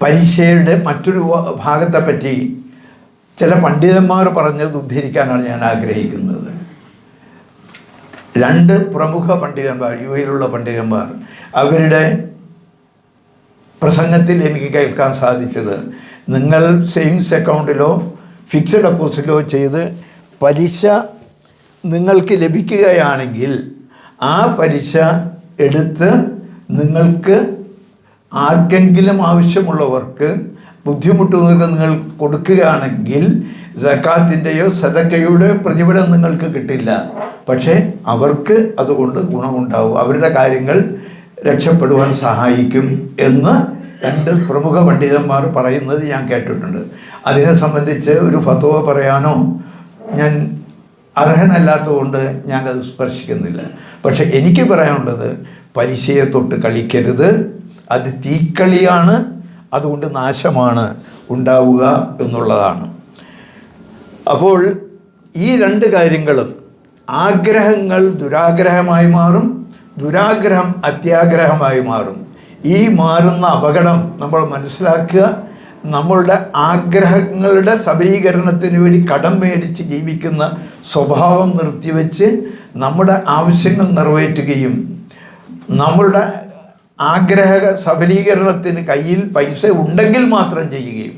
പലിശയുടെ മറ്റൊരു ഭാഗത്തെപ്പറ്റി ചില പണ്ഡിതന്മാർ പറഞ്ഞത് ഉദ്ധരിക്കാനാണ് ഞാൻ ആഗ്രഹിക്കുന്നത്. 2 പ്രമുഖ പണ്ഡിതന്മാർ, യുഎയിലുള്ള പണ്ഡിതന്മാർ, അവരുടെ പ്രസംഗത്തിൽ എനിക്ക് കേൾക്കാൻ സാധിച്ചത്, നിങ്ങൾ സേവിങ്സ് അക്കൗണ്ടിലോ ഫിക്സഡ് ഡെപ്പോസിറ്റോ ചെയ്ത് പലിശ നിങ്ങൾക്ക് ലഭിക്കുകയാണെങ്കിൽ ആ പലിശ എടുത്ത് നിങ്ങൾക്ക് ആർക്കെങ്കിലും ആവശ്യമുള്ളവർക്ക് ബുദ്ധിമുട്ടുന്നവർക്ക് നിങ്ങൾ കൊടുക്കുകയാണെങ്കിൽ സക്കാത്തിൻ്റെയോ സദക്കയുടെയോ പ്രതിഫലം നിങ്ങൾക്ക് കിട്ടില്ല. പക്ഷേ അവർക്ക് അതുകൊണ്ട് ഗുണമുണ്ടാവും, അവരുടെ കാര്യങ്ങൾ രക്ഷപ്പെടുവാൻ സഹായിക്കും എന്ന് 2 പ്രമുഖ പണ്ഡിതന്മാർ പറയുന്നത് ഞാൻ കേട്ടിട്ടുണ്ട്. അതിനെ സംബന്ധിച്ച് ഒരു ഫത്വ പറയാനോ ഞാൻ അർഹനല്ലാത്തതുകൊണ്ട് ഞാനത് സ്പർശിക്കുന്നില്ല. പക്ഷെ എനിക്ക് പറയാനുള്ളത്, പലിശയെ തൊട്ട് കളിക്കരുത്. അത് തീക്കളിയാണ്, അതുകൊണ്ട് നാശമാണ് ഉണ്ടാവുക എന്നുള്ളതാണ്. അപ്പോൾ ഈ 2 കാര്യങ്ങളും, ആഗ്രഹങ്ങൾ ദുരാഗ്രഹമായി മാറും, ദുരാഗ്രഹം അത്യാഗ്രഹമായി മാറും. ഈ മാറുന്ന അപകടം നമ്മൾ മനസ്സിലാക്കുക. നമ്മളുടെ ആഗ്രഹങ്ങളുടെ സബലീകരണത്തിന് വേണ്ടി കടം മേടിച്ച് ജീവിക്കുന്ന സ്വഭാവം നിർത്തിവെച്ച് നമ്മുടെ ആവശ്യങ്ങൾ നിറവേറ്റുകയും നമ്മളുടെ ആഗ്രഹ സബലീകരണത്തിന് കയ്യിൽ പൈസ ഉണ്ടെങ്കിൽ മാത്രം ചെയ്യുകയും,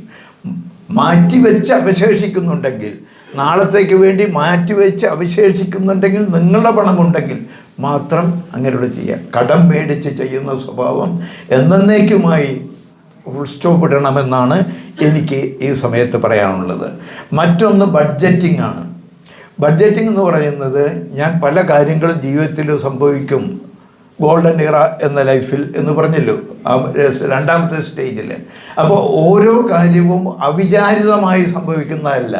മാറ്റിവെച്ച് അവശേഷിക്കുന്നുണ്ടെങ്കിൽ, നാളത്തേക്ക് വേണ്ടി മാറ്റിവെച്ച് അവശേഷിക്കുന്നുണ്ടെങ്കിൽ, നിങ്ങളുടെ പണമുണ്ടെങ്കിൽ മാത്രം അങ്ങനെയുള്ള ചെയ്യുക. കടം മേടിച്ച് ചെയ്യുന്ന സ്വഭാവം എന്നേക്കുമായി ഫുൾ സ്റ്റോപ്പ് ഇടണമെന്നാണ് എനിക്ക് ഈ സമയത്ത് പറയാനുള്ളത്. മറ്റൊന്ന് ബഡ്ജറ്റിംഗ് ആണ്. ബഡ്ജറ്റിംഗ് എന്ന് പറയുന്നത്, ഞാൻ പല കാര്യങ്ങളും ജീവിതത്തിൽ സംഭവിക്കും, ഗോൾഡൻ ഇറ എന്ന ലൈഫിൽ എന്ന് പറഞ്ഞല്ലോ, 2ാമത്തെ സ്റ്റേജിൽ. അപ്പോൾ ഓരോ കാര്യവും അവിചാരിതമായി സംഭവിക്കുന്നതല്ല.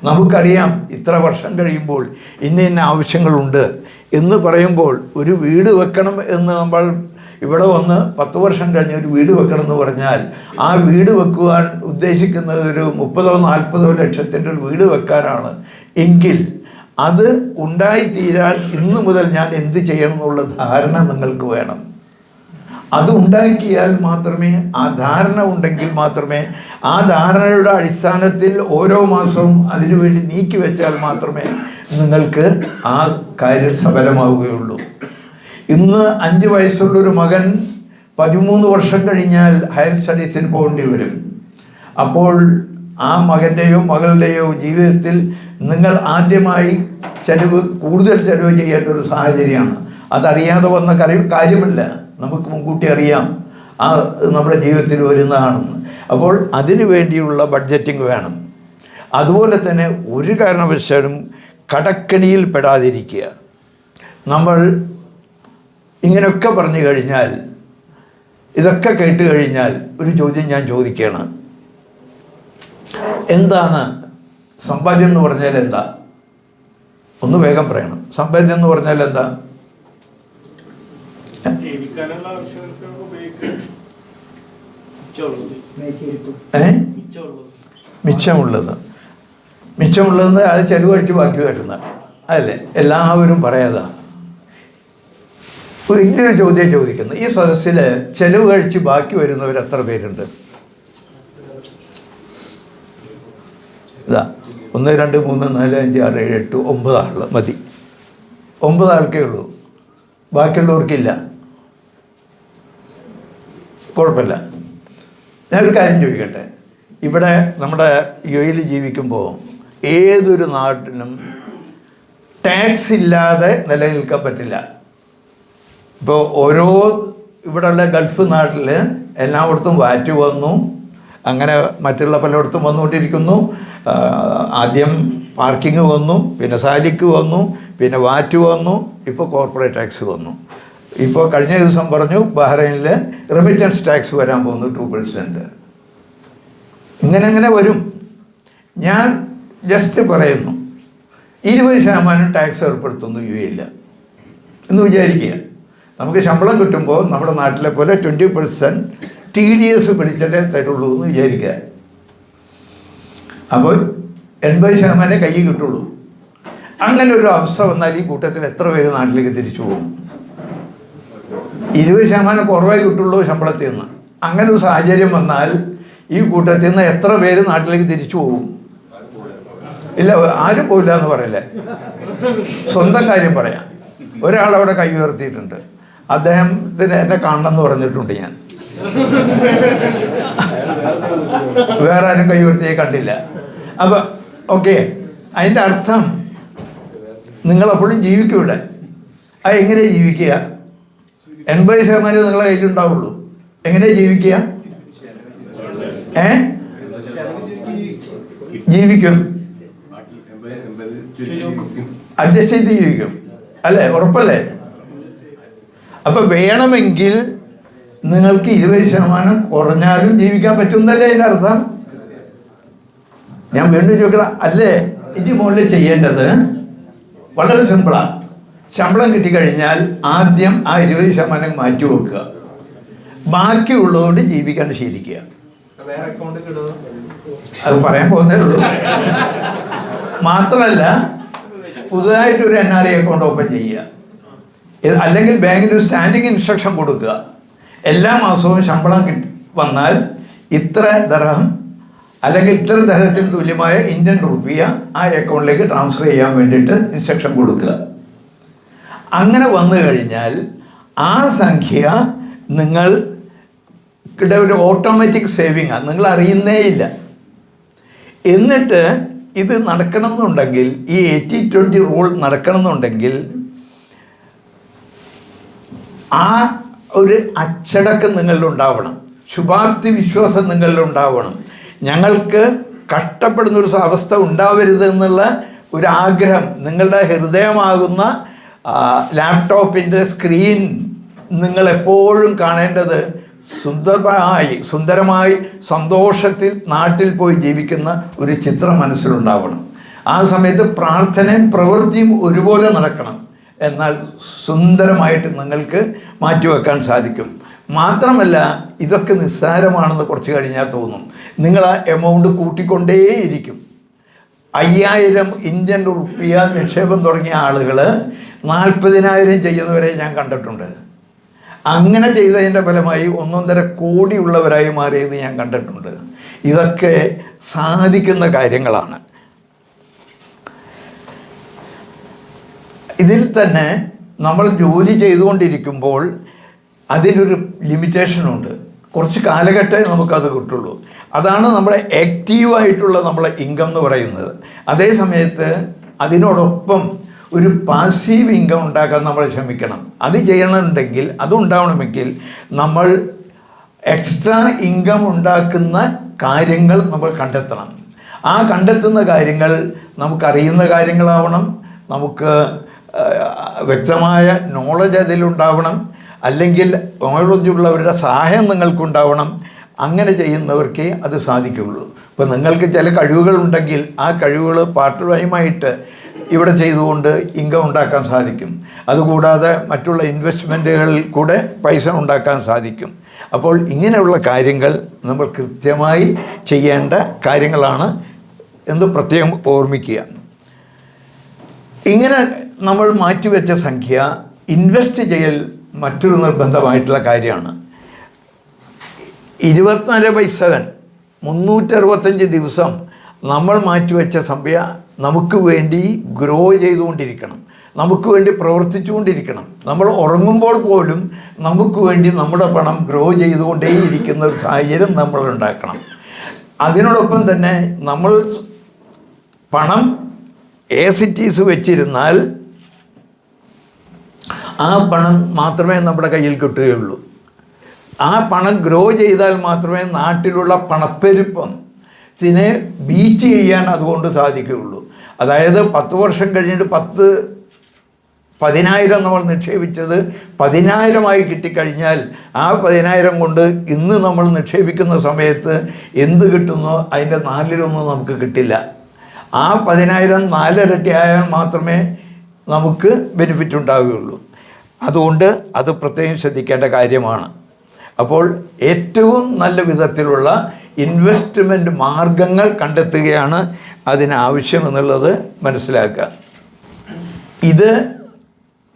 നമുക്കറിയാം ഇത്ര വർഷം കഴിയുമ്പോൾ ഇന്ന ആവശ്യങ്ങളുണ്ട് എന്ന് പറയുമ്പോൾ, ഒരു വീട് വെക്കണം എന്ന് നമ്മൾ ഇവിടെ വന്ന് 10 വർഷം കഴിഞ്ഞ് ഒരു വീട് വെക്കണം എന്ന് പറഞ്ഞാൽ, ആ വീട് വെക്കുവാൻ ഉദ്ദേശിക്കുന്നത് ഒരു 30-40 ലക്ഷത്തിൻ്റെ ഒരു വീട് വെക്കാനാണ് എങ്കിൽ, അത് ഉണ്ടായിത്തീരാൻ ഇന്നു മുതൽ ഞാൻ എന്ത് ചെയ്യണം എന്നുള്ള ധാരണ നിങ്ങൾക്ക് വേണം. അത് ഉണ്ടാക്കിയാൽ മാത്രമേ, ആ ധാരണ ഉണ്ടെങ്കിൽ മാത്രമേ, ആ ധാരണയുടെ അടിസ്ഥാനത്തിൽ ഓരോ മാസവും അതിനുവേണ്ടി നീക്കി വെച്ചാൽ മാത്രമേ നിങ്ങൾക്ക് ആ കാര്യം സഫലമാവുകയുള്ളൂ. ഇന്ന് 5 വയസ്സുള്ളൊരു മകൻ 13 വർഷം കഴിഞ്ഞാൽ ഹയർ സ്റ്റഡീസിന് പോകേണ്ടി വരും. അപ്പോൾ ആ മകൻ്റെയോ മകളുടെയോ ജീവിതത്തിൽ നിങ്ങൾ ആദ്യമായി കൂടുതൽ ചെലവ് ചെയ്യേണ്ട ഒരു സാഹചര്യമാണ്. അതറിയാതെ വന്ന കാര്യമല്ല, നമുക്ക് മുൻകൂട്ടി അറിയാം ആ നമ്മുടെ ജീവിതത്തിൽ വരുന്നതാണെന്ന്. അപ്പോൾ അതിനു വേണ്ടിയുള്ള ബഡ്ജറ്റിംഗ് വേണം. അതുപോലെ തന്നെ ഒരു കാരണവശാലും കടക്കെണിയിൽ പെടാതിരിക്കുക. നമ്മൾ ഇങ്ങനെയൊക്കെ പറഞ്ഞു കഴിഞ്ഞാൽ, ഇതൊക്കെ കേട്ട് കഴിഞ്ഞാൽ ഒരു ചോദ്യം ഞാൻ ചോദിക്കുകയാണ്, എന്താണ് സമ്പാദ്യം എന്ന് പറഞ്ഞാൽ എന്താ? ഒന്ന് വേഗം പറയണം. സമ്പാദ്യം എന്ന് പറഞ്ഞാൽ എന്താ? മിച്ചമുള്ളത്. മിച്ചമുള്ളതെന്ന് അത് ചെലവ് കഴിച്ച് ബാക്കി കെട്ടുന്ന അതല്ലേ എല്ലാവരും പറയാതാണ്. ഇങ്ങനൊരു ചോദ്യം ചോദിക്കുന്നത്, ഈ സദസ്സിൽ ചെലവ് കഴിച്ച് ബാക്കി വരുന്നവർ എത്ര പേരുണ്ട്? ഇതാ 1 2 3 4 5 6 7 8 9 ആൾ മതി. 9 ആൾക്കേ ഉള്ളൂ, ബാക്കിയുള്ളവർക്കില്ല. കുഴപ്പമില്ല. ഞാനൊരു കാര്യം ചോദിക്കട്ടെ, ഇവിടെ നമ്മുടെ യുഎഇയിൽ ജീവിക്കുമ്പോൾ ഏതൊരു നാട്ടിനും ടാക്സ് ഇല്ലാതെ നിലനിൽക്കാൻ പറ്റില്ല. ഇപ്പോൾ ഓരോ ഇവിടെയുള്ള ഗൾഫ് നാട്ടിൽ എല്ലായിടത്തും വാറ്റ് വന്നു, അങ്ങനെ മറ്റുള്ള പലയിടത്തും വന്നുകൊണ്ടിരിക്കുന്നു. ആദ്യം പാർക്കിംഗ് വന്നു, പിന്നെ സാലിക്ക് വന്നു, പിന്നെ വാറ്റ് വന്നു, ഇപ്പോൾ കോർപ്പറേറ്റ് ടാക്സ് വന്നു. ഇപ്പോൾ കഴിഞ്ഞ ദിവസം പറഞ്ഞു ബഹ്റൈനിൽ റെമിറ്റൻസ് ടാക്സ് വരാൻ പോകുന്നു 2%. ഇങ്ങനെ വരും. ഞാൻ ജസ്റ്റ് പറയുന്നു, 20% ടാക്സ് ഏർപ്പെടുത്തുന്നു യുഎഇയിൽ എന്ന് വിചാരിക്കുക. നമുക്ക് ശമ്പളം കിട്ടുമ്പോൾ നമ്മുടെ നാട്ടിലെ പോലെ 20% TDS പിടിച്ചിട്ടേ തരുള്ളൂ എന്ന് വിചാരിക്കുക. അപ്പോൾ 80% കയ്യിൽ കിട്ടുള്ളൂ. അങ്ങനെ ഒരു അവസ്ഥ വന്നാൽ ഈ കൂട്ടത്തിൽ എത്ര പേര് നാട്ടിലേക്ക് തിരിച്ചു പോകും? 20% കുറവായി കിട്ടുള്ളൂ ശമ്പളത്തിൽ നിന്ന്. അങ്ങനെ ഒരു സാഹചര്യം വന്നാൽ ഈ കൂട്ടത്തിൽ നിന്ന് എത്ര പേര് നാട്ടിലേക്ക് തിരിച്ചു പോകും? ഇല്ല, ആരും പോയില്ല എന്ന് പറയല്ലേ. സ്വന്തം കാര്യം പറയാം. ഒരാളവിടെ കൈ ഉയർത്തിയിട്ടുണ്ട്, അദ്ദേഹത്തിന് എന്നെ കാണണമെന്ന് പറഞ്ഞിട്ടുണ്ട്. ഞാൻ വേറെ ആരും കൈ ഉയർത്തിയെ കണ്ടില്ല. അപ്പോൾ ഓക്കെ, അതിൻ്റെ അർത്ഥം നിങ്ങളെപ്പോഴും ജീവിക്കും ഇവിടെ. അത് എങ്ങനെ ജീവിക്കുക? 80% നിങ്ങളെ കയ്യിലുണ്ടാവുള്ളൂ. എങ്ങനെ ജീവിക്കുക? ജീവിക്കും, അഡ്ജസ്റ്റ് ചെയ്ത് ജീവിക്കും അല്ലേ? ഉറപ്പല്ലേ? അപ്പൊ വേണമെങ്കിൽ നിങ്ങൾക്ക് 20% കുറഞ്ഞാലും ജീവിക്കാൻ പറ്റുന്നല്ലേ അതിൻ്റെ അർത്ഥം? ഞാൻ വീണ്ടും ചോദിക്കണം, അല്ലേ? ഇനി മുകളിൽ ചെയ്യേണ്ടത് വളരെ സിമ്പിളാണ്. ശമ്പളം കിട്ടിക്കഴിഞ്ഞാൽ ആദ്യം ആ 20% മാറ്റി വെക്കുക, ബാക്കിയുള്ളതുകൊണ്ട് ജീവിക്കാൻ ശീലിക്കുക. അത് പറയാൻ പോകുന്നേ ഉള്ളൂ. മാത്രമല്ല, പുതുതായിട്ടൊരു NRI അക്കൗണ്ട് ഓപ്പൺ ചെയ്യുക, അല്ലെങ്കിൽ ബാങ്കിൽ ഒരു സ്റ്റാൻഡിങ് ഇൻസ്ട്രക്ഷൻ കൊടുക്കുക. എല്ലാ മാസവും ശമ്പളം വന്നാൽ ഇത്ര ദർഹം അല്ലെങ്കിൽ ഇത്ര ദർഹത്തിന് തുല്യമായ ഇന്ത്യൻ റുപ്പിയ ആ അക്കൗണ്ടിലേക്ക് ട്രാൻസ്ഫർ ചെയ്യാൻ വേണ്ടിയിട്ട് ഇൻസ്ട്രക്ഷൻ കൊടുക്കുക. അങ്ങനെ വന്നു കഴിഞ്ഞാൽ ആ സംഖ്യ നിങ്ങളുടെ ഒരു ഓട്ടോമാറ്റിക് സേവിങ്ങാണ്, നിങ്ങൾ അറിയുന്നേയില്ല. എന്നിട്ട് ഇത് നടക്കണമെന്നുണ്ടെങ്കിൽ, ഈ 80-20 റൂൾ നടക്കണമെന്നുണ്ടെങ്കിൽ ആ ഒരു അച്ചടക്കം നിങ്ങളിലുണ്ടാവണം, ശുഭാപ്തി വിശ്വാസം നിങ്ങളിലുണ്ടാവണം. ഞങ്ങൾക്ക് കഷ്ടപ്പെടുന്നൊരു അവസ്ഥ ഉണ്ടാവരുത് എന്നുള്ള ഒരു ആഗ്രഹം, നിങ്ങളുടെ ഹൃദയമാകുന്ന ലാപ്ടോപ്പിൻ്റെ സ്ക്രീൻ നിങ്ങളെപ്പോഴും കാണേണ്ടത് സുന്ദരമായി സന്തോഷത്തിൽ നാട്ടിൽ പോയി ജീവിക്കുന്ന ഒരു ചിത്രം മനസ്സിലുണ്ടാവണം. ആ സമയത്ത് പ്രാർത്ഥനയും പ്രവൃത്തിയും ഒരുപോലെ നടക്കണം. എന്നാൽ സുന്ദരമായിട്ട് നിങ്ങൾക്ക് മാറ്റിവെക്കാൻ സാധിക്കും. മാത്രമല്ല, ഇതൊക്കെ നിസ്സാരമാണെന്ന് കുറച്ച് കഴിഞ്ഞാൽ തോന്നും. നിങ്ങൾ ആ എമൗണ്ട് കൂട്ടിക്കൊണ്ടേയിരിക്കും. 5000 ഇന്ത്യൻ റുപ്പിയ നിക്ഷേപം തുടങ്ങിയ ആളുകൾ 40,000 ചെയ്യുന്നവരെ ഞാൻ കണ്ടിട്ടുണ്ട്. അങ്ങനെ ചെയ്തതിൻ്റെ ഫലമായി 1.5 കോടി ഉള്ളവരായി മാറിയത് ഞാൻ കണ്ടിട്ടുണ്ട്. ഇതൊക്കെ സാധിക്കുന്ന കാര്യങ്ങളാണ്. ഇതിൽ തന്നെ നമ്മൾ ജോലി ചെയ്തുകൊണ്ടിരിക്കുമ്പോൾ അതിനൊരു ലിമിറ്റേഷനുണ്ട്. കുറച്ച് കാലഘട്ടമേ നമുക്കത് കിട്ടുള്ളൂ. അതാണ് നമ്മുടെ ആക്റ്റീവായിട്ടുള്ള നമ്മളെ ഇൻകം എന്ന് പറയുന്നത്. അതേ സമയത്ത് അതിനോടൊപ്പം ഒരു പാസീവ് ഇൻകം ഉണ്ടാക്കാൻ നമ്മൾ ശ്രമിക്കണം. അത് ചെയ്യണമെന്നുണ്ടെങ്കിൽ, അതുണ്ടാവണമെങ്കിൽ നമ്മൾ എക്സ്ട്രാ ഇൻകം ഉണ്ടാക്കുന്ന കാര്യങ്ങൾ നമ്മൾ കണ്ടെത്തണം. ആ കണ്ടെത്തുന്ന കാര്യങ്ങൾ നമുക്കറിയുന്ന കാര്യങ്ങളാവണം, നമുക്ക് വ്യക്തമായ നോളജ് അതിലുണ്ടാവണം, അല്ലെങ്കിൽ നോളജുള്ളവരുടെ സഹായം നിങ്ങൾക്കുണ്ടാവണം. അങ്ങനെ ചെയ്യുന്നവർക്കേ അത് സാധിക്കുള്ളൂ. ഇപ്പോൾ നിങ്ങൾക്ക് ചില കഴിവുകളുണ്ടെങ്കിൽ ആ കഴിവുകൾ പാർട്ട് ടൈമായിട്ട് ഇവിടെ ചെയ്തുകൊണ്ട് ഇൻകം ഉണ്ടാക്കാൻ സാധിക്കും. അതുകൂടാതെ മറ്റുള്ള ഇൻവെസ്റ്റ്മെൻറ്റുകളിൽ കൂടെ പൈസ ഉണ്ടാക്കാൻ സാധിക്കും. അപ്പോൾ ഇങ്ങനെയുള്ള കാര്യങ്ങൾ നമ്മൾ കൃത്യമായി ചെയ്യേണ്ട കാര്യങ്ങളാണ്. എന്ന് പ്രത്യേകം ഓർമ്മിക്കുക. ഇങ്ങനെ നമ്മൾ മാറ്റിവെച്ച സംഖ്യ ഇൻവെസ്റ്റ് ചെയ്യൽ മറ്റൊരു നിർബന്ധമായിട്ടുള്ള കാര്യമാണ്. 24/7 365 ദിവസം നമ്മൾ മാറ്റിവെച്ച സംഖ്യ നമുക്ക് വേണ്ടി ഗ്രോ ചെയ്തുകൊണ്ടിരിക്കണം, നമുക്ക് വേണ്ടി പ്രവർത്തിച്ചുകൊണ്ടിരിക്കണം. നമ്മൾ ഉറങ്ങുമ്പോൾ പോലും നമുക്ക് വേണ്ടി നമ്മുടെ പണം ഗ്രോ ചെയ്തുകൊണ്ടേയിരിക്കുന്ന ഒരു സാഹചര്യം നമ്മൾ ഉണ്ടാക്കണം. അതിനോടൊപ്പം തന്നെ നമ്മൾ പണം ACTs വെച്ചിരുന്നാൽ ആ പണം മാത്രമേ നമ്മുടെ കയ്യിൽ കിട്ടുകയുള്ളൂ. ആ പണം ഗ്രോ ചെയ്താൽ മാത്രമേ നാട്ടിലുള്ള പണപ്പെരുപ്പത്തിനെ ബീറ്റ് ചെയ്യാൻ അതുകൊണ്ട് സാധിക്കുകയുള്ളൂ. അതായത് 10 വർഷം കഴിഞ്ഞിട്ട് 10,000 നമ്മൾ നിക്ഷേപിച്ചത് 10,000 കിട്ടിക്കഴിഞ്ഞാൽ ആ 10,000 കൊണ്ട് ഇന്ന് നമ്മൾ നിക്ഷേപിക്കുന്ന സമയത്ത് എന്ത് കിട്ടുന്നോ അതിൻ്റെ 4/1 നമുക്ക് കിട്ടില്ല. ആ 10,000 4 ഇരട്ടിയായാൽ മാത്രമേ നമുക്ക് ബെനിഫിറ്റ് ഉണ്ടാവുകയുള്ളൂ. അതുകൊണ്ട് അത് പ്രത്യേകം ശ്രദ്ധിക്കേണ്ട കാര്യമാണ്. അപ്പോൾ ഏറ്റവും നല്ല വിധത്തിലുള്ള ഇൻവെസ്റ്റ്മെൻറ്റ് മാർഗങ്ങൾ കണ്ടെത്തുകയാണ് അതിനാവശ്യമെന്നുള്ളത് മനസ്സിലാക്കുക. ഇത്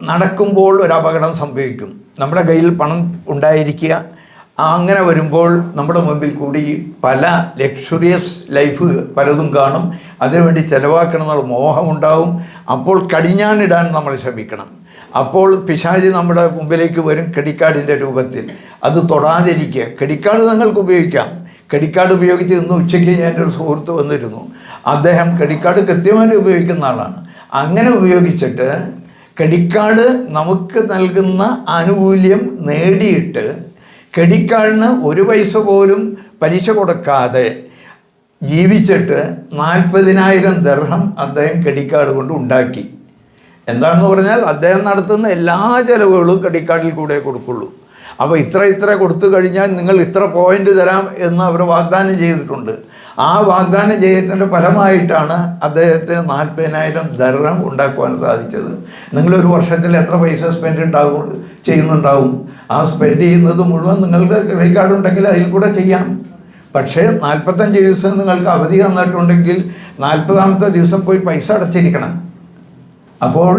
നടക്കുമ്പോൾ ഒരു അപകടം സംഭവിക്കും. നമ്മുടെ കയ്യിൽ പണം ഉണ്ടായിരിക്കുക, അങ്ങനെ വരുമ്പോൾ നമ്മുടെ മുമ്പിൽ കൂടി പല ലക്ഷറിയസ് ലൈഫ് പലതും കാണും. അതിനുവേണ്ടി ചിലവാക്കണമെന്നുള്ള മോഹമുണ്ടാവും. അപ്പോൾ കടിഞ്ഞാണിടാൻ നമ്മൾ ശ്രമിക്കണം. അപ്പോൾ പിശാച് നമ്മുടെ മുമ്പിലേക്ക് വരും ക്രെഡിറ്റ് കാർഡിൻ്റെ രൂപത്തിൽ. അത് തൊടാതിരിക്കുക. ക്രെഡിറ്റ് കാർഡ് നിങ്ങൾക്ക് ഉപയോഗിക്കാം. ക്രെഡിറ്റ് കാർഡ് ഉപയോഗിച്ച് ഇന്ന് ഉച്ചയ്ക്ക് എൻ്റെ ഒരു സുഹൃത്ത് വന്നിരുന്നു. അദ്ദേഹം ക്രെഡിറ്റ് കാർഡ് കൃത്യമായിട്ട് ഉപയോഗിക്കുന്ന ആളാണ്. അങ്ങനെ ഉപയോഗിച്ചിട്ട് ക്രെഡിറ്റ് കാർഡ് നമുക്ക് നൽകുന്ന ആനുകൂല്യം നേടിയിട്ട് ക്രെഡിറ്റ് കാർഡിന് 1 പൈസ പോലും പലിശ കൊടുക്കാതെ ജീവിച്ചിട്ട് 40,000 ദിർഹം അദ്ദേഹം ക്രെഡിറ്റ് കാർഡ് കൊണ്ട് ഉണ്ടാക്കി. എന്താണെന്ന് പറഞ്ഞാൽ അദ്ദേഹം നടത്തുന്ന എല്ലാ ചിലവുകളും ക്രെഡിറ്റ് കാർഡിൽ കൂടെ കൊടുക്കുള്ളൂ. അപ്പോൾ ഇത്ര കൊടുത്തു കഴിഞ്ഞാൽ നിങ്ങൾ ഇത്ര പോയിൻ്റ് തരാം എന്ന് അവർ വാഗ്ദാനം ചെയ്തിട്ടുണ്ട്. ആ വാഗ്ദാനം ചെയ്തതിൻ്റെ ഫലമായിട്ടാണ് അദ്ദേഹത്തിന് 40,000 ദിർഹം ഉണ്ടാക്കുവാൻ സാധിച്ചത്. നിങ്ങളൊരു വർഷത്തിൽ എത്ര പൈസ ചെയ്യുന്നുണ്ടാവും? ആ സ്പെൻഡ് ചെയ്യുന്നത് മുഴുവൻ നിങ്ങൾക്ക് ക്രെഡിറ്റ് കാർഡ് ഉണ്ടെങ്കിൽ അതിൽ കൂടെ ചെയ്യാം. പക്ഷേ 45 ദിവസം നിങ്ങൾക്ക് അവധി തന്നിട്ടുണ്ടെങ്കിൽ 40ാമത്തെ ദിവസം പോയി പൈസ അടച്ചിരിക്കണം. അപ്പോൾ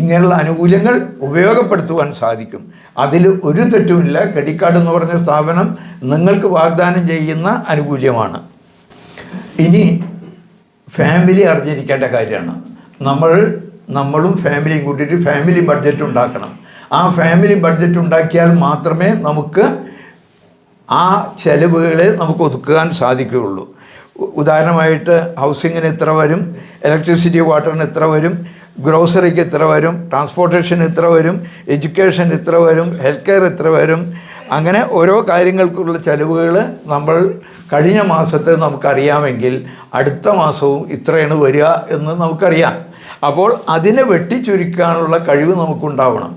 ഇങ്ങനെയുള്ള ആനുകൂല്യങ്ങൾ ഉപയോഗപ്പെടുത്തുവാൻ സാധിക്കും. അതിൽ ഒരു തെറ്റുമില്ല. ക്രെഡിറ്റ് കാർഡ് എന്ന് പറഞ്ഞ സ്ഥാപനം നിങ്ങൾക്ക് വാഗ്ദാനം ചെയ്യുന്ന ആനുകൂല്യമാണ്. ഇനി ഫാമിലി അറിഞ്ഞിരിക്കേണ്ട കാര്യമാണ്. നമ്മളും ഫാമിലിയും കൂട്ടിയിട്ട് ഫാമിലി ബഡ്ജറ്റ് ഉണ്ടാക്കണം. ആ ഫാമിലി ബഡ്ജറ്റ് ഉണ്ടാക്കിയാൽ മാത്രമേ നമുക്ക് ആ ചെലവുകളെ നമുക്ക് ഒതുക്കാൻ സാധിക്കുകയുള്ളൂ. ഉദാഹരണമായിട്ട് ഹൗസിങ്ങിന് ഇത്ര വരും, ഇലക്ട്രിസിറ്റി വാട്ടറിന് ഇത്ര വരും, ഗ്രോസറിക്ക് ഇത്ര വരും, ട്രാൻസ്പോർട്ടേഷൻ ഇത്ര വരും, എഡ്യൂക്കേഷൻ ഇത്ര വരും, ഹെൽത്ത് കെയർ ഇത്ര വരും. അങ്ങനെ ഓരോ കാര്യങ്ങൾക്കുള്ള ചിലവുകൾ നമ്മൾ കഴിഞ്ഞ മാസത്തെ നമുക്കറിയാമെങ്കിൽ അടുത്ത മാസവും ഇത്രയാണ് വരിക എന്ന് നമുക്കറിയാം. അപ്പോൾ അതിനെ വെട്ടിച്ചുരുക്കാനുള്ള കഴിവ് നമുക്കുണ്ടാവണം.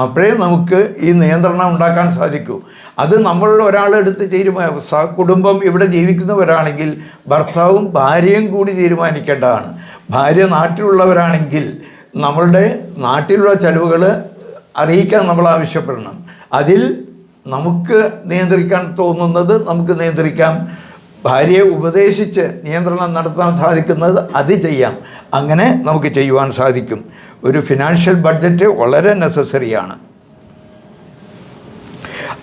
അപ്പോഴേ നമുക്ക് ഈ നിയന്ത്രണം ഉണ്ടാക്കാൻ സാധിക്കൂ. അത് നമ്മൾ ഒരാളെടുത്ത് കുടുംബം ഇവിടെ ജീവിക്കുന്നവരാണെങ്കിൽ ഭർത്താവും ഭാര്യയും കൂടി തീരുമാനിക്കേണ്ടതാണ്. ഭാര്യ നാട്ടിലുള്ളവരാണെങ്കിൽ നമ്മളുടെ നാട്ടിലുള്ള ചെലവുകൾ അറിയിക്കാൻ നമ്മൾ ആവശ്യപ്പെടണം. അതിൽ നമുക്ക് നിയന്ത്രിക്കാൻ തോന്നുന്നത് നമുക്ക് നിയന്ത്രിക്കാം. ഭാര്യയെ ഉപദേശിച്ച് നിയന്ത്രണം നടത്താൻ സാധിക്കുന്നത് അത് ചെയ്യാം. അങ്ങനെ നമുക്ക് ചെയ്യുവാൻ സാധിക്കും. ഒരു ഫിനാൻഷ്യൽ ബഡ്ജറ്റ് വളരെ നെസസറിയാണ്.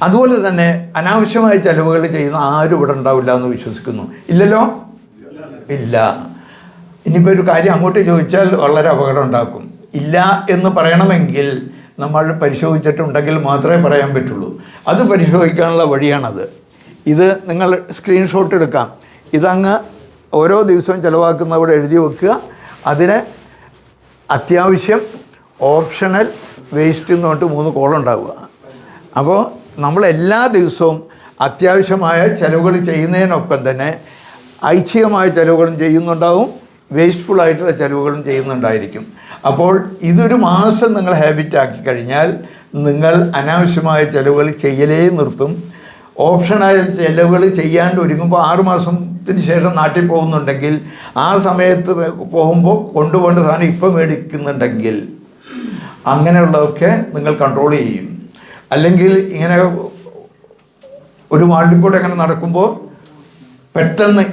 അതുപോലെ തന്നെ അനാവശ്യമായ ചിലവുകൾ ചെയ്യുന്ന ആരും ഇവിടെ ഉണ്ടാവില്ല എന്ന് വിശ്വസിക്കുന്നു. ഇല്ലല്ലോ? ഇല്ല. ഇനിയിപ്പോൾ ഒരു കാര്യം അങ്ങോട്ട് ചോദിച്ചാൽ വളരെ അപകടം ഉണ്ടാക്കും. ഇല്ല എന്ന് പറയണമെങ്കിൽ നമ്മൾ പരിശോധിച്ചിട്ടുണ്ടെങ്കിൽ മാത്രമേ പറയാൻ പറ്റുള്ളൂ. അത് പരിശോധിക്കാനുള്ള വഴിയാണത്. ഇത് നിങ്ങൾ സ്ക്രീൻഷോട്ട് എടുക്കാം. ഇതങ്ങ് ഓരോ ദിവസവും ചിലവാക്കുന്നവിടെ എഴുതി വെക്കുക. അതിന് അത്യാവശ്യം, ഓപ്ഷണൽ, വേസ്റ്റ് എന്ന് പറഞ്ഞിട്ട് 3 കോളം ഉണ്ടാവുക. അപ്പോൾ നമ്മൾ എല്ലാ ദിവസവും അത്യാവശ്യമായ ചിലവുകൾ ചെയ്യുന്നതിനൊപ്പം തന്നെ ഐച്ഛികമായ ചിലവുകളും ചെയ്യുന്നുണ്ടാവും, വേസ്റ്റ്ഫുള്ളായിട്ടുള്ള ചിലവുകളും ചെയ്യുന്നുണ്ടായിരിക്കും. അപ്പോൾ ഇതൊരു മാസം നിങ്ങൾ ഹാബിറ്റാക്കി കഴിഞ്ഞാൽ നിങ്ങൾ അനാവശ്യമായ ചിലവുകൾ ചെയ്യലേ നിർത്തും. ഓപ്ഷനായ ചിലവുകൾ ചെയ്യാണ്ട് ഒരുങ്ങുമ്പോൾ 6 മാസത്തിന് ശേഷം നാട്ടിൽ പോകുന്നുണ്ടെങ്കിൽ ആ സമയത്ത് പോകുമ്പോൾ കൊണ്ടുപോകേണ്ട സാധനം ഇപ്പം മേടിക്കുന്നുണ്ടെങ്കിൽ അങ്ങനെയുള്ളതൊക്കെ നിങ്ങൾ കൺട്രോൾ ചെയ്യും. അല്ലെങ്കിൽ ഇങ്ങനെ ഒരു മാളിൽ കൂടെ അങ്ങനെ നടക്കുമ്പോൾ പെട്ടെന്ന്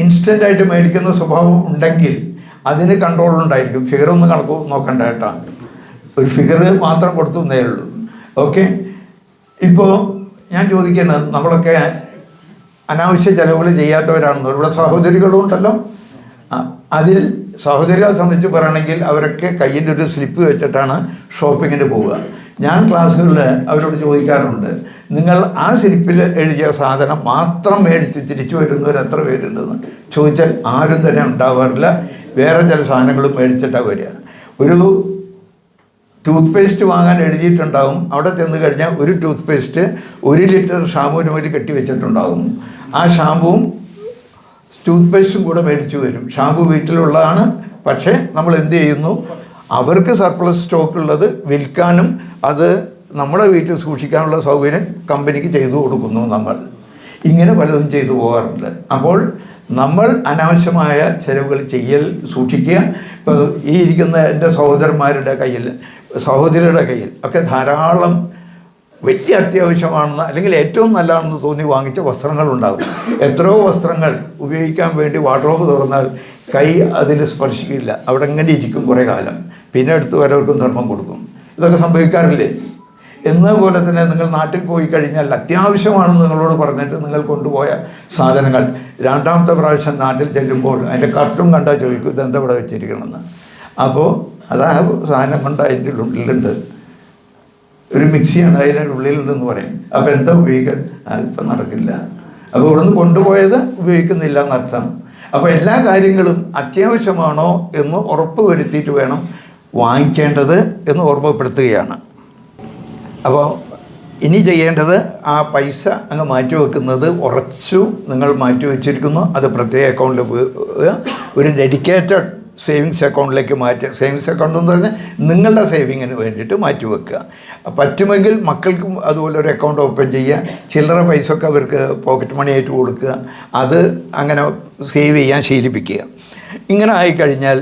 ഇൻസ്റ്റൻ്റായിട്ട് മേടിക്കുന്ന സ്വഭാവം ഉണ്ടെങ്കിൽ അതിന് കൺട്രോൾ ഉണ്ടായിരിക്കും. ഫിഗറൊന്നും കണക്ക് നോക്കണ്ട കേട്ടോ, ഒരു ഫിഗർ മാത്രം കൊടുത്തു എന്നേ ഉള്ളൂ. ഓക്കെ, ഇപ്പോൾ ഞാൻ ചോദിക്കുന്നത്, നമ്മളൊക്കെ അനാവശ്യ ചിലവുകൾ ചെയ്യാത്തവരാണെന്നോ, ഇവിടെ സഹോദരികളും ഉണ്ടല്ലോ. അതിൽ സഹോദരികളെ സംബന്ധിച്ച് പറയുകയാണെങ്കിൽ അവരൊക്കെ കയ്യിൽ ഒരു സ്ലിപ്പ് വെച്ചിട്ടാണ് ഷോപ്പിങ്ങിന് പോവുക. ഞാൻ ക്ലാസ്സുകളിൽ അവരോട് ചോദിക്കാറുണ്ട്, നിങ്ങൾ ആ സ്ലിപ്പിൽ എഴുതിയ സാധനം മാത്രം മേടിച്ച് തിരിച്ചു വരുന്നവർ എത്ര പേരുണ്ടെന്ന് ചോദിച്ചാൽ ആരും തന്നെ ഉണ്ടാവാറില്ല. വേറെ ചില സാധനങ്ങളും മേടിച്ചിട്ടാണ് വരിക. ഒരു ടൂത്ത് പേസ്റ്റ് വാങ്ങാൻ എഴുതിയിട്ടുണ്ടാവും, അവിടെ ചെന്ന് കഴിഞ്ഞാൽ ഒരു ടൂത്ത് പേസ്റ്റ് 1 ലിറ്റർ ഷാമ്പൂവിന് വേണ്ടി കെട്ടി വെച്ചിട്ടുണ്ടാവും. ആ ഷാമ്പുവും ടൂത്ത് പേസ്റ്റും കൂടെ മേടിച്ചു വരും. ഷാമ്പു വീട്ടിലുള്ളതാണ്, പക്ഷേ നമ്മൾ എന്ത് ചെയ്യുന്നു, അവർക്ക് സർപ്ലസ് സ്റ്റോക്ക് ഉള്ളത് വിൽക്കാനും അത് നമ്മുടെ വീട്ടിൽ സൂക്ഷിക്കാനുള്ള സൗകര്യം കമ്പനിക്ക് ചെയ്തു കൊടുക്കുന്നു. നമ്മൾ ഇങ്ങനെ പലതും ചെയ്തു പോകാറുണ്ട്. അപ്പോൾ നമ്മൾ അനാവശ്യമായ ചിലവുകൾ സൂക്ഷിക്കുക. ഇപ്പോൾ ഈ ഇരിക്കുന്ന എൻ്റെ സഹോദരന്മാരുടെ കയ്യിൽ, സഹോദരിയുടെ കയ്യിൽ ഒക്കെ ധാരാളം വലിയ അത്യാവശ്യമാണെന്ന് അല്ലെങ്കിൽ ഏറ്റവും നല്ലതാണെന്ന് തോന്നി വാങ്ങിച്ച വസ്ത്രങ്ങളുണ്ടാകും. എത്രയോ വസ്ത്രങ്ങൾ ഉപയോഗിക്കാൻ വേണ്ടി വാർഡ്രോബ് തുറന്നാൽ കൈ അതിൽ സ്പർശിക്കില്ല, അവിടെ ഇങ്ങനെ ഇരിക്കും കുറേ കാലം, പിന്നെ എടുത്ത് വരവർക്കും ധർമ്മം കൊടുക്കും. ഇതൊക്കെ സംഭവിക്കാറില്ലേ? എന്നപോലെ തന്നെ നിങ്ങൾ നാട്ടിൽ പോയി കഴിഞ്ഞാൽ അത്യാവശ്യമാണെന്ന് നിങ്ങളോട് പറഞ്ഞിട്ട് നിങ്ങൾ കൊണ്ടുപോയ സാധനങ്ങൾ രണ്ടാമത്തെ പ്രാവശ്യം നാട്ടിൽ ചെല്ലുമ്പോൾ അതിൻ്റെ കർട്ടും കണ്ടാൽ ചോദിക്കും ഇതെന്താ ഇവിടെ വെച്ചിരിക്കണമെന്ന്. അപ്പോൾ അതാ സാധനം കൊണ്ട് അതിൻ്റെ ഉള്ളിലുണ്ട്, ഒരു മിക്സിയാണ് അതിൻ്റെ ഉള്ളിലുണ്ടെന്ന് പറയും. അപ്പോൾ എന്താ ഉപയോഗിക്കാൻ? അതിപ്പോൾ നടക്കില്ല. അപ്പോൾ ഇവിടുന്ന് കൊണ്ടുപോയത് ഉപയോഗിക്കുന്നില്ല എന്നർത്ഥം. അപ്പോൾ എല്ലാ കാര്യങ്ങളും അത്യാവശ്യമാണോ എന്ന് ഉറപ്പ് വരുത്തിയിട്ട് വേണം വാങ്ങിക്കേണ്ടത് എന്ന് ഓർമ്മപ്പെടുത്തുകയാണ്. അപ്പോൾ ഇനി ചെയ്യേണ്ടത് ആ പൈസ അങ്ങ് മാറ്റിവെക്കുന്നത് ഉറച്ചു നിങ്ങൾ മാറ്റിവെച്ചിരിക്കുന്നു, അത് പ്രത്യേക അക്കൗണ്ടിൽ ഒരു ഡെഡിക്കേറ്റഡ് സേവിങ്സ് അക്കൗണ്ടിലേക്ക് സേവിങ്സ് അക്കൗണ്ട് എന്ന് പറഞ്ഞാൽ നിങ്ങളുടെ സേവിങ്ങിന് വേണ്ടിയിട്ട് മാറ്റിവെക്കുക. പറ്റുമെങ്കിൽ മക്കൾക്കും അതുപോലെ ഒരു അക്കൗണ്ട് ഓപ്പൺ ചെയ്യുക, ചില്ലറ പൈസ ഒക്കെ അവർക്ക് പോക്കറ്റ് മണി ആയിട്ട് കൊടുക്കുക, അത് അങ്ങനെ സേവ് ചെയ്യാൻ ശീലിപ്പിക്കുക. ഇങ്ങനെ ആയിക്കഴിഞ്ഞാൽ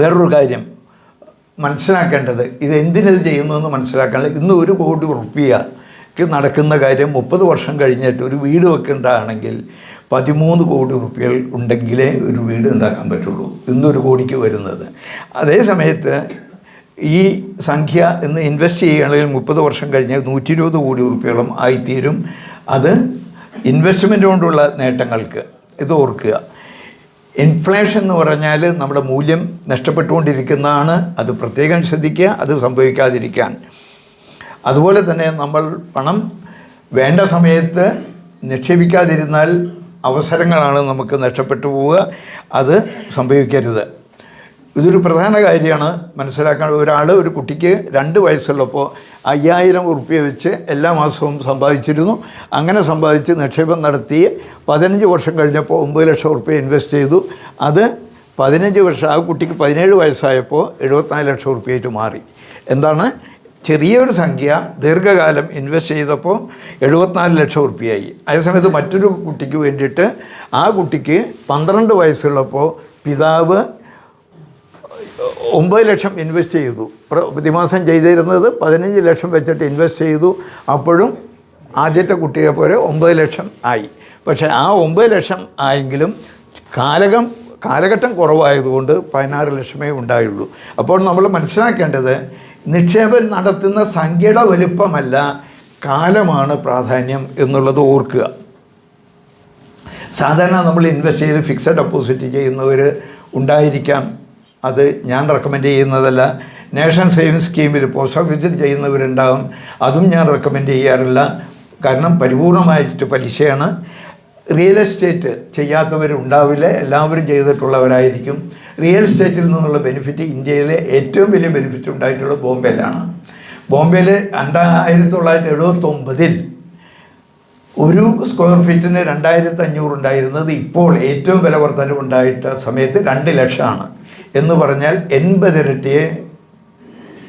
വേറൊരു കാര്യം മനസ്സിലാക്കേണ്ടത്, ഇതെന്തിനത് ചെയ്യുന്നതെന്ന് മനസ്സിലാക്കേണ്ടത്, ഇന്ന് 1 കോടി റുപ്യക്ക് നടക്കുന്ന കാര്യം 30 വർഷം കഴിഞ്ഞിട്ട് ഒരു വീട് വെക്കേണ്ടതാണെങ്കിൽ 13 കോടി റുപ്യകൾ ഉണ്ടെങ്കിലേ ഒരു വീട് ഉണ്ടാക്കാൻ പറ്റുള്ളൂ, ഇന്ന് 1 കോടിക്ക് വരുന്നത്. അതേ സമയത്ത് ഈ സംഖ്യ ഇന്ന് ഇൻവെസ്റ്റ് ചെയ്യുകയാണെങ്കിൽ 30 വർഷം കഴിഞ്ഞ് 120 കോടി റുപ്യയോളം ആയിത്തീരും. അത് ഇൻവെസ്റ്റ്മെൻറ്റ് കൊണ്ടുള്ള നേട്ടങ്ങൾക്ക്. ഇത് ഓർക്കുക, ഇൻഫ്ലേഷൻ എന്ന് പറഞ്ഞാൽ നമ്മുടെ മൂല്യം നഷ്ടപ്പെട്ടുകൊണ്ടിരിക്കുന്നതാണ്. അത് പ്രത്യേകം ശ്രദ്ധിക്കുക, അത് സംഭവിക്കാതിരിക്കാൻ. അതുപോലെ തന്നെ നമ്മൾ പണം വേണ്ട സമയത്ത് നിക്ഷേപിക്കാതിരുന്നാൽ അവസരങ്ങളാണ് നമുക്ക് നഷ്ടപ്പെട്ടു പോവുക, അത് സംഭവിക്കരുത്. ഇതൊരു പ്രധാന കാര്യമാണ് മനസ്സിലാക്കാൻ. ഒരു കുട്ടിക്ക് 2 വയസ്സുള്ളപ്പോൾ 5000 ഉറുപ്പ്യ വെച്ച് എല്ലാ മാസവും സമ്പാദിച്ചിരുന്നു. അങ്ങനെ സമ്പാദിച്ച് നിക്ഷേപം നടത്തി 15 വർഷം കഴിഞ്ഞപ്പോൾ 9 ലക്ഷം ഉറുപ്പ്യ ഇൻവെസ്റ്റ് ചെയ്തു. അത് 15 വർഷം, ആ കുട്ടിക്ക് 17 വയസ്സായപ്പോൾ 74 ലക്ഷം ഉറുപ്പ്യയായിട്ട് മാറി. എന്താണ്? ചെറിയൊരു സംഖ്യ ദീർഘകാലം ഇൻവെസ്റ്റ് ചെയ്തപ്പോൾ 74 ലക്ഷം ഉറുപ്പ്യയായി. അതേസമയത്ത് മറ്റൊരു കുട്ടിക്ക് വേണ്ടിയിട്ട്, ആ കുട്ടിക്ക് 12 വയസ്സുള്ളപ്പോൾ പിതാവ് 9 ലക്ഷം ഇൻവെസ്റ്റ് ചെയ്തു. പ്രതിമാസം ചെയ്തിരുന്നത് 15 ലക്ഷം വെച്ചിട്ട് ഇൻവെസ്റ്റ് ചെയ്തു. അപ്പോഴും ആദ്യത്തെ കുട്ടിയെ പോലെ 9 ലക്ഷം ആയി. പക്ഷേ ആ 9 ലക്ഷം ആയെങ്കിലും കാലഘട്ടം കുറവായതുകൊണ്ട് 16 ലക്ഷമേ ഉണ്ടായുള്ളൂ. അപ്പോൾ നമ്മൾ മനസ്സിലാക്കേണ്ടത്, നിക്ഷേപം നടത്തുന്ന സംഖ്യയുടെ വലുപ്പമല്ല, കാലമാണ് പ്രാധാന്യം എന്നുള്ളത് ഓർക്കുക. സാധാരണ നമ്മൾ ഇൻവെസ്റ്റ് ചെയ്ത് ഫിക്സഡ് ഡെപ്പോസിറ്റ് ചെയ്യുന്നവർ ഉണ്ടായിരിക്കാം, അത് ഞാൻ റെക്കമെൻഡ് ചെയ്യുന്നതല്ല. നാഷണൽ സേവിങ്സ് സ്കീമിൽ പോസ്റ്റ് ഓഫീസിൽ ചെയ്യുന്നവരുണ്ടാകും, അതും ഞാൻ റെക്കമെൻഡ് ചെയ്യാറില്ല. കാരണം പരിപൂർണമായിട്ട് പലിശയാണ്. റിയൽ എസ്റ്റേറ്റ് ചെയ്യാത്തവരുണ്ടാവില്ല, എല്ലാവരും ചെയ്തിട്ടുള്ളവരായിരിക്കും. റിയൽ എസ്റ്റേറ്റിൽ നിന്നുള്ള ബെനിഫിറ്റ് ഇന്ത്യയിലെ ഏറ്റവും വലിയ ബെനിഫിറ്റ് ഉണ്ടായിട്ടുള്ളത് ബോംബെയിലാണ്. ബോംബെയിൽ 1979 ഒരു സ്ക്വയർ ഫീറ്റിന് 2500 ഉണ്ടായിരുന്നത് ഇപ്പോൾ ഏറ്റവും വില വർധനവുണ്ടായിട്ട സമയത്ത് 2 ലക്ഷമാണ്. എന്ന് പറഞ്ഞാൽ 80 ഇരട്ടിയെ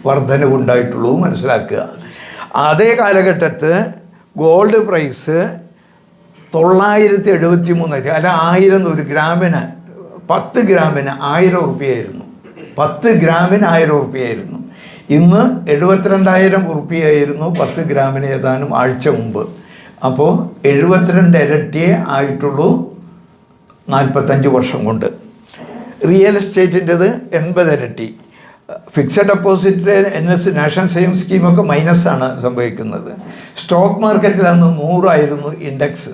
വർധനവുണ്ടായിട്ടുള്ളൂ, മനസ്സിലാക്കുക. അതേ കാലഘട്ടത്ത് ഗോൾഡ് പ്രൈസ് 973, അല്ല 1000, ഒരു ഗ്രാമിന് 10 ഗ്രാമിന് 1000 ഉറുപ്പ്യയായിരുന്നു. 10 ഗ്രാമിന് 1000 ഉറുപ്പ്യയായിരുന്നു. ഇന്ന് 72,000 ഉറുപ്പ്യയായിരുന്നു 10 ഗ്രാമിന് ഏതാനും ആഴ്ച മുമ്പ്. അപ്പോൾ 72 ഇരട്ടിയേ ആയിട്ടുള്ളൂ 45 വർഷം കൊണ്ട്. റിയൽ എസ്റ്റേറ്റിൻ്റെത് 80 ഇരട്ടി. Fixed deposit NS national saving സ്കീമൊക്കെ മൈനസാണ് സംഭവിക്കുന്നത്. സ്റ്റോക്ക് മാർക്കറ്റിൽ അന്ന് 100 ആയിരുന്നു ഇൻഡെക്സ്,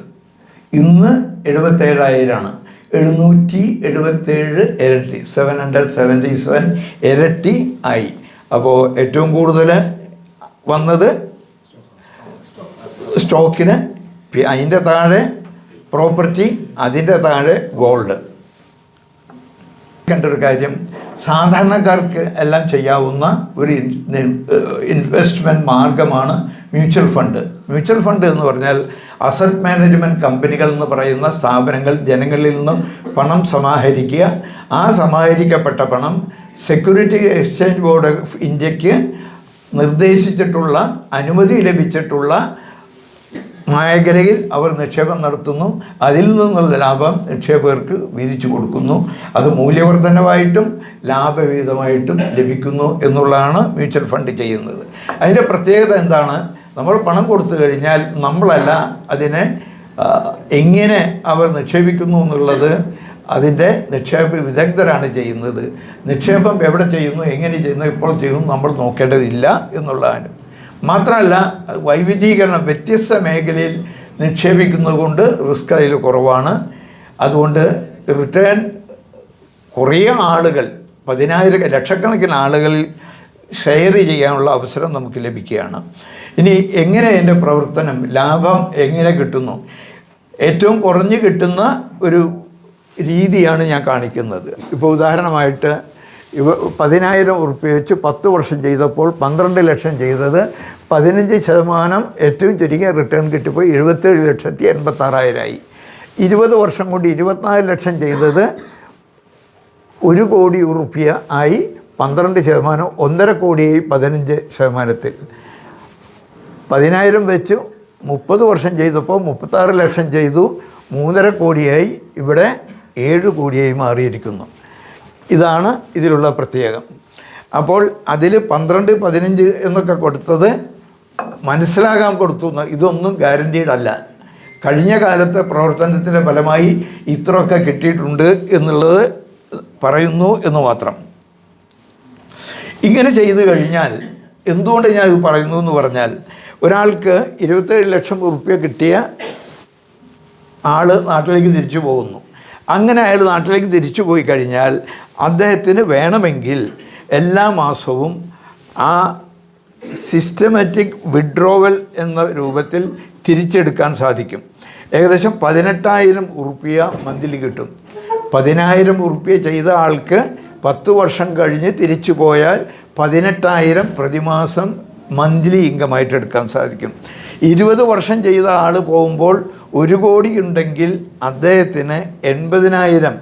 ഇന്ന് 77,000 777 ഇരട്ടി, 777 ഇരട്ടി ആയി. അപ്പോൾ ഏറ്റവും കൂടുതൽ വന്നത് സ്റ്റോക്കിന്, അതിൻ്റെ താഴെ പ്രോപ്പർട്ടി, അതിൻ്റെ താഴെ ഗോൾഡ്. കണ്ടൊരു കാര്യം, സാധാരണക്കാർക്ക് എല്ലാം ചെയ്യാവുന്ന ഒരു ഇൻവെസ്റ്റ്മെൻറ്റ് മാർഗമാണ് മ്യൂച്വൽ ഫണ്ട്. മ്യൂച്വൽ ഫണ്ട് എന്ന് പറഞ്ഞാൽ അസറ്റ് മാനേജ്മെൻറ്റ് കമ്പനികൾ എന്ന് പറയുന്ന സ്ഥാപനങ്ങൾ ജനങ്ങളിൽ നിന്ന് പണം സമാഹരിക്കുക. ആ സമാഹരിക്കപ്പെട്ട പണം സെക്യൂരിറ്റി എക്സ്ചേഞ്ച് ബോർഡ് ഓഫ് ഇന്ത്യക്ക് നിർദ്ദേശിച്ചിട്ടുള്ള, അനുമതി ലഭിച്ചിട്ടുള്ള മേഖലയിൽ അവർ നിക്ഷേപം നടത്തുന്നു. അതിൽ നിന്നുള്ള ലാഭം നിക്ഷേപകർക്ക് വീതിച്ചു കൊടുക്കുന്നു. അത് മൂല്യവർദ്ധനവായിട്ടും ലാഭവിഹിതമായിട്ടും ലഭിക്കുന്നു എന്നുള്ളതാണ് മ്യൂച്വൽ ഫണ്ട് ചെയ്യുന്നത്. അതിൻ്റെ പ്രത്യേകത എന്താണ്? നമ്മൾ പണം കൊടുത്തു കഴിഞ്ഞാൽ നമ്മളല്ല അതിനെ എങ്ങനെ അവർ നിക്ഷേപിക്കുന്നു എന്നുള്ളത് അതിൻ്റെ നിക്ഷേപ വിദഗ്ധരാണ് ചെയ്യുന്നത്. നിക്ഷേപം എവിടെ ചെയ്യുന്നു, എങ്ങനെ ചെയ്യുന്നു, ഇപ്പോൾ ചെയ്യുന്നു നമ്മൾ നോക്കേണ്ടതില്ല എന്നുള്ളതാണ്. മാത്രമല്ല വൈവിധ്യീകരണം, വ്യത്യസ്ത മേഖലയിൽ നിക്ഷേപിക്കുന്നത് കൊണ്ട് റിസ്ക് അതിൽ കുറവാണ്. അതുകൊണ്ട് റിട്ടേൺ കുറേ ആളുകൾ, 10,000 ലക്ഷക്കണക്കിന് ആളുകളിൽ ഷെയർ ചെയ്യാനുള്ള അവസരം നമുക്ക് ലഭിക്കുകയാണ്. ഇനി എങ്ങനെ എൻ്റെ പ്രവർത്തനം, ലാഭം എങ്ങനെ കിട്ടുന്നു? ഏറ്റവും കുറഞ്ഞ് കിട്ടുന്ന ഒരു രീതിയാണ് ഞാൻ കാണിക്കുന്നത്. ഇപ്പോൾ ഉദാഹരണമായിട്ട് 10,000 ഉറുപ്പിക വെച്ച് 10 വർഷം ചെയ്തപ്പോൾ 12 ലക്ഷം ചെയ്തത് 15% ഏറ്റവും ചുരുങ്ങിയ റിട്ടേൺ കിട്ടിയപ്പോൾ 77,86,000 20 വർഷം കൊണ്ട് 24 ലക്ഷം ചെയ്തത് 1 കോടി ഉറുപ്പിക ആയി. 12%, 1.5 കോടിയായി 15%. 10,000 വെച്ച് 30 വർഷം ചെയ്തപ്പോൾ 36 ലക്ഷം ചെയ്തു, 3.5 കോടിയായി. ഇവിടെ 7 കോടിയായി മാറിയിരിക്കുന്നു. ഇതാണ് ഇതിലുള്ള പ്രത്യേകം. അപ്പോൾ അതിൽ 12, 15 എന്നൊക്കെ കൊടുത്തത് മനസ്സിലാകാൻ കൊടുത്തു. ഇതൊന്നും ഗ്യാരൻറ്റീഡ് അല്ല. കഴിഞ്ഞ കാലത്തെ പ്രവർത്തനത്തിൻ്റെ ഫലമായി ഇത്രയൊക്കെ കിട്ടിയിട്ടുണ്ട് എന്നുള്ളത് പറയുന്നു എന്ന് മാത്രം. ഇങ്ങനെ ചെയ്തു കഴിഞ്ഞാൽ, എന്തുകൊണ്ട് ഞാൻ ഇത് പറയുന്നു എന്ന് പറഞ്ഞാൽ, ഒരാൾക്ക് 27 ലക്ഷം ഉറുപ്പിക കിട്ടിയ ആൾ നാട്ടിലേക്ക് തിരിച്ചു പോകുന്നു. അങ്ങനെ അയാൾ നാട്ടിലേക്ക് തിരിച്ചു പോയി കഴിഞ്ഞാൽ അദ്ദേഹത്തിന് വേണമെങ്കിൽ എല്ലാ മാസവും ആ സിസ്റ്റമാറ്റിക് വിഡ്രോവൽ എന്ന രൂപത്തിൽ തിരിച്ചെടുക്കാൻ സാധിക്കും. ഏകദേശം 18,000 ഉറുപ്പിക മന്ത്ലി കിട്ടും. 10,000 ഉറുപ്പിക ചെയ്ത ആൾക്ക് 10 വർഷം കഴിഞ്ഞ് തിരിച്ചു പോയാൽ 18,000 പ്രതിമാസം മന്ത്ലി ഇൻകമായിട്ട് എടുക്കാൻ സാധിക്കും. 20 വർഷം ചെയ്ത ആൾ പോകുമ്പോൾ 1 കോടി ഉണ്ടെങ്കിൽ അദ്ദേഹത്തിന് 80,000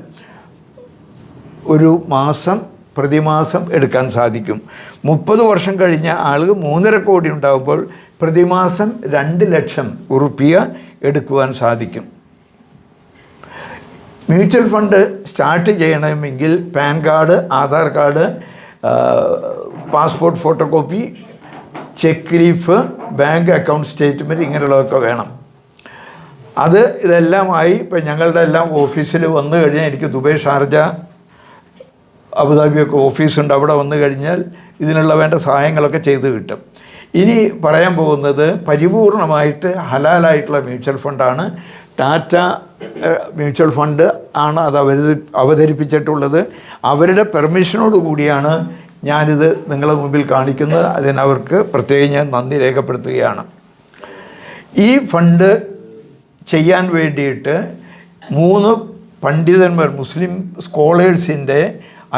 ഒരു മാസം പ്രതിമാസം എടുക്കാൻ സാധിക്കും. 30 വർഷം കഴിഞ്ഞ ആൾക്ക് 3.5 കോടി ഉണ്ടാകുമ്പോൾ പ്രതിമാസം 2 ലക്ഷം ഉറുപ്പിക എടുക്കുവാൻ സാധിക്കും. മ്യൂച്വൽ ഫണ്ട് സ്റ്റാർട്ട് ചെയ്യണമെങ്കിൽ PAN card, Aadhaar card, passport photo copy, cheque leaf, bank account statement ഇങ്ങനെയുള്ളതൊക്കെ വേണം. ഇതെല്ലാമായി ഇപ്പം ഞങ്ങളുടെ എല്ലാം ഓഫീസിൽ വന്നു കഴിഞ്ഞാൽ, എനിക്ക് ദുബൈ, ഷാർജ, അബുദാബിയൊക്കെ ഓഫീസുണ്ട്. അവിടെ വന്നു കഴിഞ്ഞാൽ ഇതിനുള്ള വേണ്ട സഹായങ്ങളൊക്കെ ചെയ്ത് കിട്ടും. ഇനി പറയാൻ പോകുന്നത് പരിപൂർണമായിട്ട് ഹലാലായിട്ടുള്ള മ്യൂച്വൽ ഫണ്ടാണ്. ടാറ്റ മ്യൂച്വൽ ഫണ്ട് ആണ് അത് അവതരിപ്പിച്ചിട്ടുള്ളത്. അവരുടെ പെർമിഷനോട് കൂടിയാണ് ഞാനിത് നിങ്ങളുടെ മുമ്പിൽ കാണിക്കുന്നത്. അതിനവർക്ക് പ്രത്യേകം ഞാൻ നന്ദി രേഖപ്പെടുത്തുകയാണ്. ഈ ഫണ്ട് ചെയ്യാൻ വേണ്ടിയിട്ട് 3 പണ്ഡിതന്മാർ, മുസ്ലിം സ്കോളേഴ്സിൻ്റെ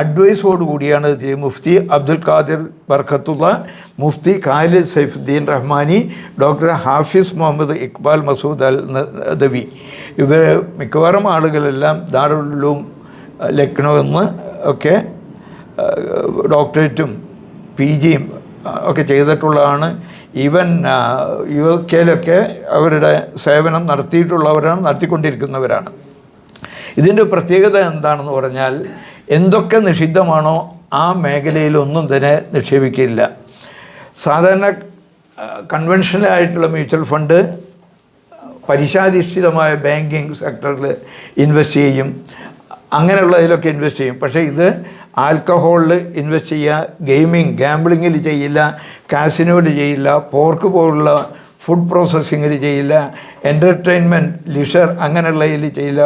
അഡ്വൈസോട് കൂടിയാണ് ഇത്. മുഫ്തി അബ്ദുൽ ഖാദിർ ബർക്കത്തുള്ള, മുഫ്തി ഖാലിദ് സൈഫുദ്ദീൻ റഹ്മാനി, ഡോക്ടർ ഹാഫിസ് മുഹമ്മദ് ഇക്ബാൽ മസൂദ് അൽ നദവി, ഇവർ മിക്കവാറും ആളുകളെല്ലാം ദാറുൽ ഉലൂം ലക്നൗ എന്ന് ഒക്കെ ഡോക്ടറേറ്റും PG ഒക്കെ ചെയ്തിട്ടുള്ളതാണ്. ഈവൻ UK അവരുടെ സേവനം നടത്തിയിട്ടുള്ളവരാണ്, നടത്തിക്കൊണ്ടിരിക്കുന്നവരാണ്. ഇതിൻ്റെ പ്രത്യേകത എന്താണെന്ന് പറഞ്ഞാൽ, എന്തൊക്കെ നിഷിദ്ധമാണോ ആ മേഖലയിലൊന്നും തന്നെ നിക്ഷേപിക്കില്ല. സാധാരണ കൺവെൻഷനലായിട്ടുള്ള മ്യൂച്വൽ ഫണ്ട് പലിശാധിഷ്ഠിതമായ ബാങ്കിങ് സെക്ടറിൽ ഇൻവെസ്റ്റ് ചെയ്യും, അങ്ങനെയുള്ളതിലൊക്കെ ഇൻവെസ്റ്റ് ചെയ്യും. പക്ഷേ ഇത് ആൽക്കഹോളിൽ ഇൻവെസ്റ്റ് ചെയ്യുക, ഗാംബ്ലിങ്ങിൽ ചെയ്യില്ല, കാസിനോയിൽ ചെയ്യില്ല, പോർക്ക് പോലുള്ള ഫുഡ് പ്രോസസ്സിങ്ങിൽ ചെയ്യില്ല, എൻ്റർടൈൻമെൻറ്റ് ലിഷർ അങ്ങനെയുള്ളതിൽ ചെയ്യില്ല,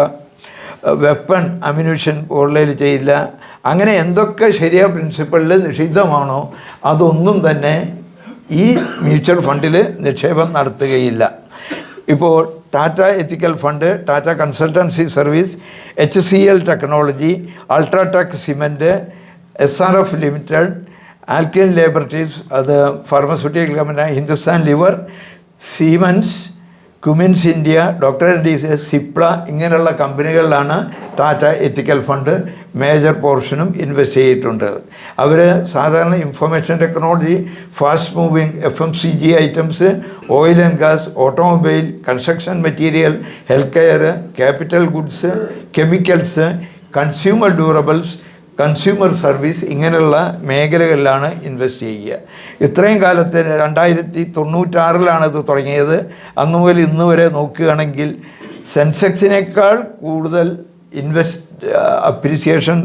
വെപ്പൺ അമ്യൂണിഷൻ പോലുള്ളതിൽ ചെയ്യില്ല. അങ്ങനെ എന്തൊക്കെ ശരിയായ പ്രിൻസിപ്പളിൽ നിഷിദ്ധമാണോ അതൊന്നും തന്നെ ഈ മ്യൂച്വൽ ഫണ്ടിൽ നിക്ഷേപം നടത്തുകയില്ല. ഇപ്പോൾ Tata ethical fund, Tata consultancy service, HCL technology, UltraTech cement, SRF limited, Alkem laboratories, അത് pharmaceutical company, Hindustan Lever, Siemens, Cummins India, doctor ഡീസ്, സിപ്ല ഇങ്ങനെയുള്ള കമ്പനികളിലാണ് ടാറ്റ എത്തിക്കൽ ഫണ്ട് മേജർ പോർഷനും ഇൻവെസ്റ്റ് ചെയ്തിട്ടുണ്ട്. അവർ സാധാരണ information technology, fast moving FMCG items, oil and gas, automobile, construction material, health care, capital goods, chemicals, consumer durables, consumer service ഇങ്ങനെയുള്ള മേഖലകളിലാണ് invest ചെയ്യുക. ഇത്രയും കാലത്ത് 1996 ഇത് തുടങ്ങിയത്. അന്ന് മുതൽ ഇന്ന് വരെ നോക്കുകയാണെങ്കിൽ സെൻസെക്സിനേക്കാൾ കൂടുതൽ അപ്രീസിയേഷൻ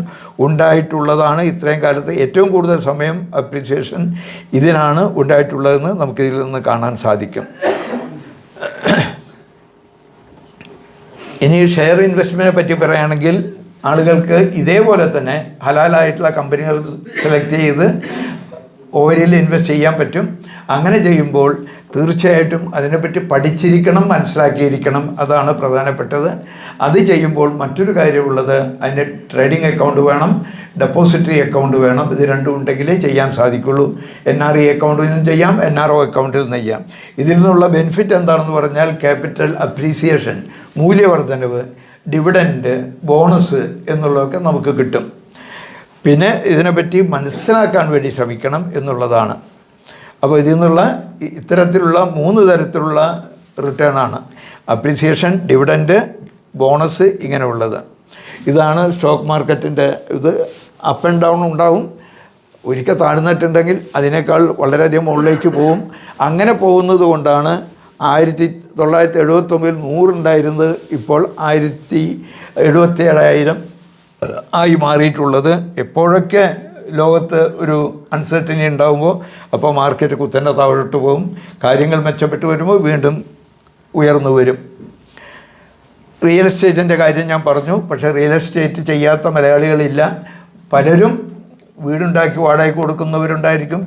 ഉണ്ടായിട്ടുള്ളതാണ്. ഇത്രയും കാലത്ത് ഏറ്റവും കൂടുതൽ സമയം അപ്രീസിയേഷൻ ഇതിനാണ് ഉണ്ടായിട്ടുള്ളതെന്ന് നമുക്കിതിൽ നിന്ന് കാണാൻ സാധിക്കും. ഇനി ഷെയർ ഇൻവെസ്റ്റ്മെൻറ്റിനെ പറ്റി പറയുകയാണെങ്കിൽ ആളുകൾക്ക് ഇതേപോലെ തന്നെ ഹലാലായിട്ടുള്ള കമ്പനികൾ സെലക്ട് ചെയ്ത് ഓഹരിയിൽ ഇൻവെസ്റ്റ് ചെയ്യാൻ പറ്റും. അങ്ങനെ ചെയ്യുമ്പോൾ തീർച്ചയായിട്ടും അതിനെപ്പറ്റി പഠിച്ചിരിക്കണം, മനസ്സിലാക്കിയിരിക്കണം, അതാണ് പ്രധാനപ്പെട്ടത്. അത് ചെയ്യുമ്പോൾ മറ്റൊരു കാര്യമുള്ളത്, അതിൻ്റെ ട്രേഡിംഗ് അക്കൗണ്ട് വേണം, ഡെപ്പോസിറ്ററി അക്കൗണ്ട് വേണം. ഇത് രണ്ടും ഉണ്ടെങ്കിലേ ചെയ്യാൻ സാധിക്കുള്ളൂ. NRE അക്കൗണ്ടിൽ നിന്നും ചെയ്യാം, NRO അക്കൗണ്ടിൽ നിന്നും ചെയ്യാം. ഇതിൽ നിന്നുള്ള ബെനിഫിറ്റ് എന്താണെന്ന് പറഞ്ഞാൽ ക്യാപിറ്റൽ അപ്രീസിയേഷൻ, മൂല്യവർദ്ധനവ്, ഡിവിഡൻഡ്, ബോണസ് എന്നുള്ളതൊക്കെ നമുക്ക് കിട്ടും. പിന്നെ ഇതിനെപ്പറ്റി മനസ്സിലാക്കാൻ വേണ്ടി ശ്രമിക്കണം എന്നുള്ളതാണ്. അപ്പോൾ ഇതിൽ നിന്നുള്ള ഇത്തരത്തിലുള്ള 3 തരത്തിലുള്ള റിട്ടേണാണ്: അപ്രീസിയേഷൻ, ഡിവിഡൻഡ്, ബോണസ് ഇങ്ങനെയുള്ളത്. ഇതാണ് സ്റ്റോക്ക് മാർക്കറ്റിൻ്റെ ഇത്. അപ്പ് ആൻഡ് ഡൗൺ ഉണ്ടാവും. ഒരിക്കൽ താഴ്ന്നിട്ടുണ്ടെങ്കിൽ അതിനേക്കാൾ വളരെയധികം മുകളിലേക്ക് പോവും. അങ്ങനെ പോകുന്നത് കൊണ്ടാണ് 1979 100 ഉണ്ടായിരുന്നത് ഇപ്പോൾ 77,000 ആയി മാറിയിട്ടുള്ളത്. എപ്പോഴൊക്കെ ലോകത്ത് ഒരു അൺസർട്ടനിറ്റി ഉണ്ടാകുമ്പോൾ അപ്പോൾ മാർക്കറ്റ് കുത്തനെ താഴോട്ട് പോകും. കാര്യങ്ങൾ മെച്ചപ്പെട്ട് വരുമ്പോൾ വീണ്ടും ഉയർന്നു വരും. റിയൽ എസ്റ്റേറ്റിൻ്റെ കാര്യം ഞാൻ പറഞ്ഞു. പക്ഷേ റിയൽ എസ്റ്റേറ്റ് ചെയ്യാത്ത മലയാളികളില്ല. പലരും വീടുണ്ടാക്കി വാടകയ്ക്ക് കൊടുക്കുന്നവരുണ്ടായിരിക്കും,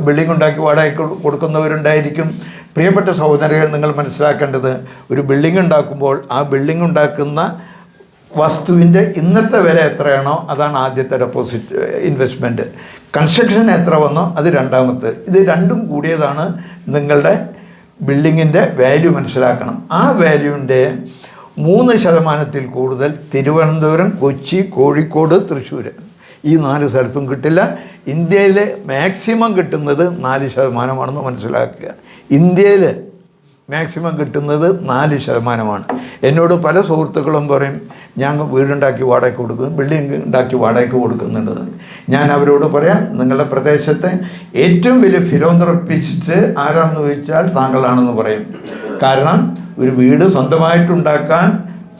ബിൽഡിംഗ് ഉണ്ടാക്കി വാടകയ്ക്ക് കൊടുക്കുന്നവരുണ്ടായിരിക്കും. പ്രിയപ്പെട്ട സഹോദരങ്ങൾ, നിങ്ങൾ മനസ്സിലാക്കേണ്ടത്, ഒരു ബിൽഡിംഗ് ഉണ്ടാക്കുമ്പോൾ ആ ബിൽഡിംഗ് ഉണ്ടാക്കുന്ന വസ്തുവിൻ്റെ ഇന്നത്തെ വില എത്രയാണോ അതാണ് ആദ്യത്തെ ഡെപ്പോസിറ്റ് ഇൻവെസ്റ്റ്മെൻറ്റ്. കൺസ്ട്രക്ഷൻ എത്ര വന്നോ അത് രണ്ടാമത്തെ. ഇത് രണ്ടും കൂടിയതാണ് നിങ്ങളുടെ ബിൽഡിങ്ങിൻ്റെ വാല്യൂ. മനസ്സിലാക്കണം. ആ വാല്യൂവിൻ്റെ 3% കൂടുതൽ തിരുവനന്തപുരം, കൊച്ചി, കോഴിക്കോട്, തൃശ്ശൂർ ഈ 4 സ്ഥലത്തും കിട്ടില്ല. ഇന്ത്യയിൽ മാക്സിമം കിട്ടുന്നത് 4% മനസ്സിലാക്കുക. ഇന്ത്യയിൽ മാക്സിമം കിട്ടുന്നത് 4%. എന്നോട് പല സുഹൃത്തുക്കളും പറയും, ഞാൻ വീടുണ്ടാക്കി വാടകയ്ക്ക് കൊടുക്കുന്നു, ബിൽഡിംഗ് ഉണ്ടാക്കി വാടകയ്ക്ക് കൊടുക്കുന്നുണ്ട്. ഞാൻ അവരോട് പറയാം, നിങ്ങളുടെ പ്രദേശത്തെ ഏറ്റവും വലിയ ഫിലോന്ത്രപ്പിസ്റ്റ് ആരാണെന്ന് ചോദിച്ചാൽ താങ്കളാണെന്ന് പറയും. കാരണം ഒരു വീട് സ്വന്തമായിട്ടുണ്ടാക്കാൻ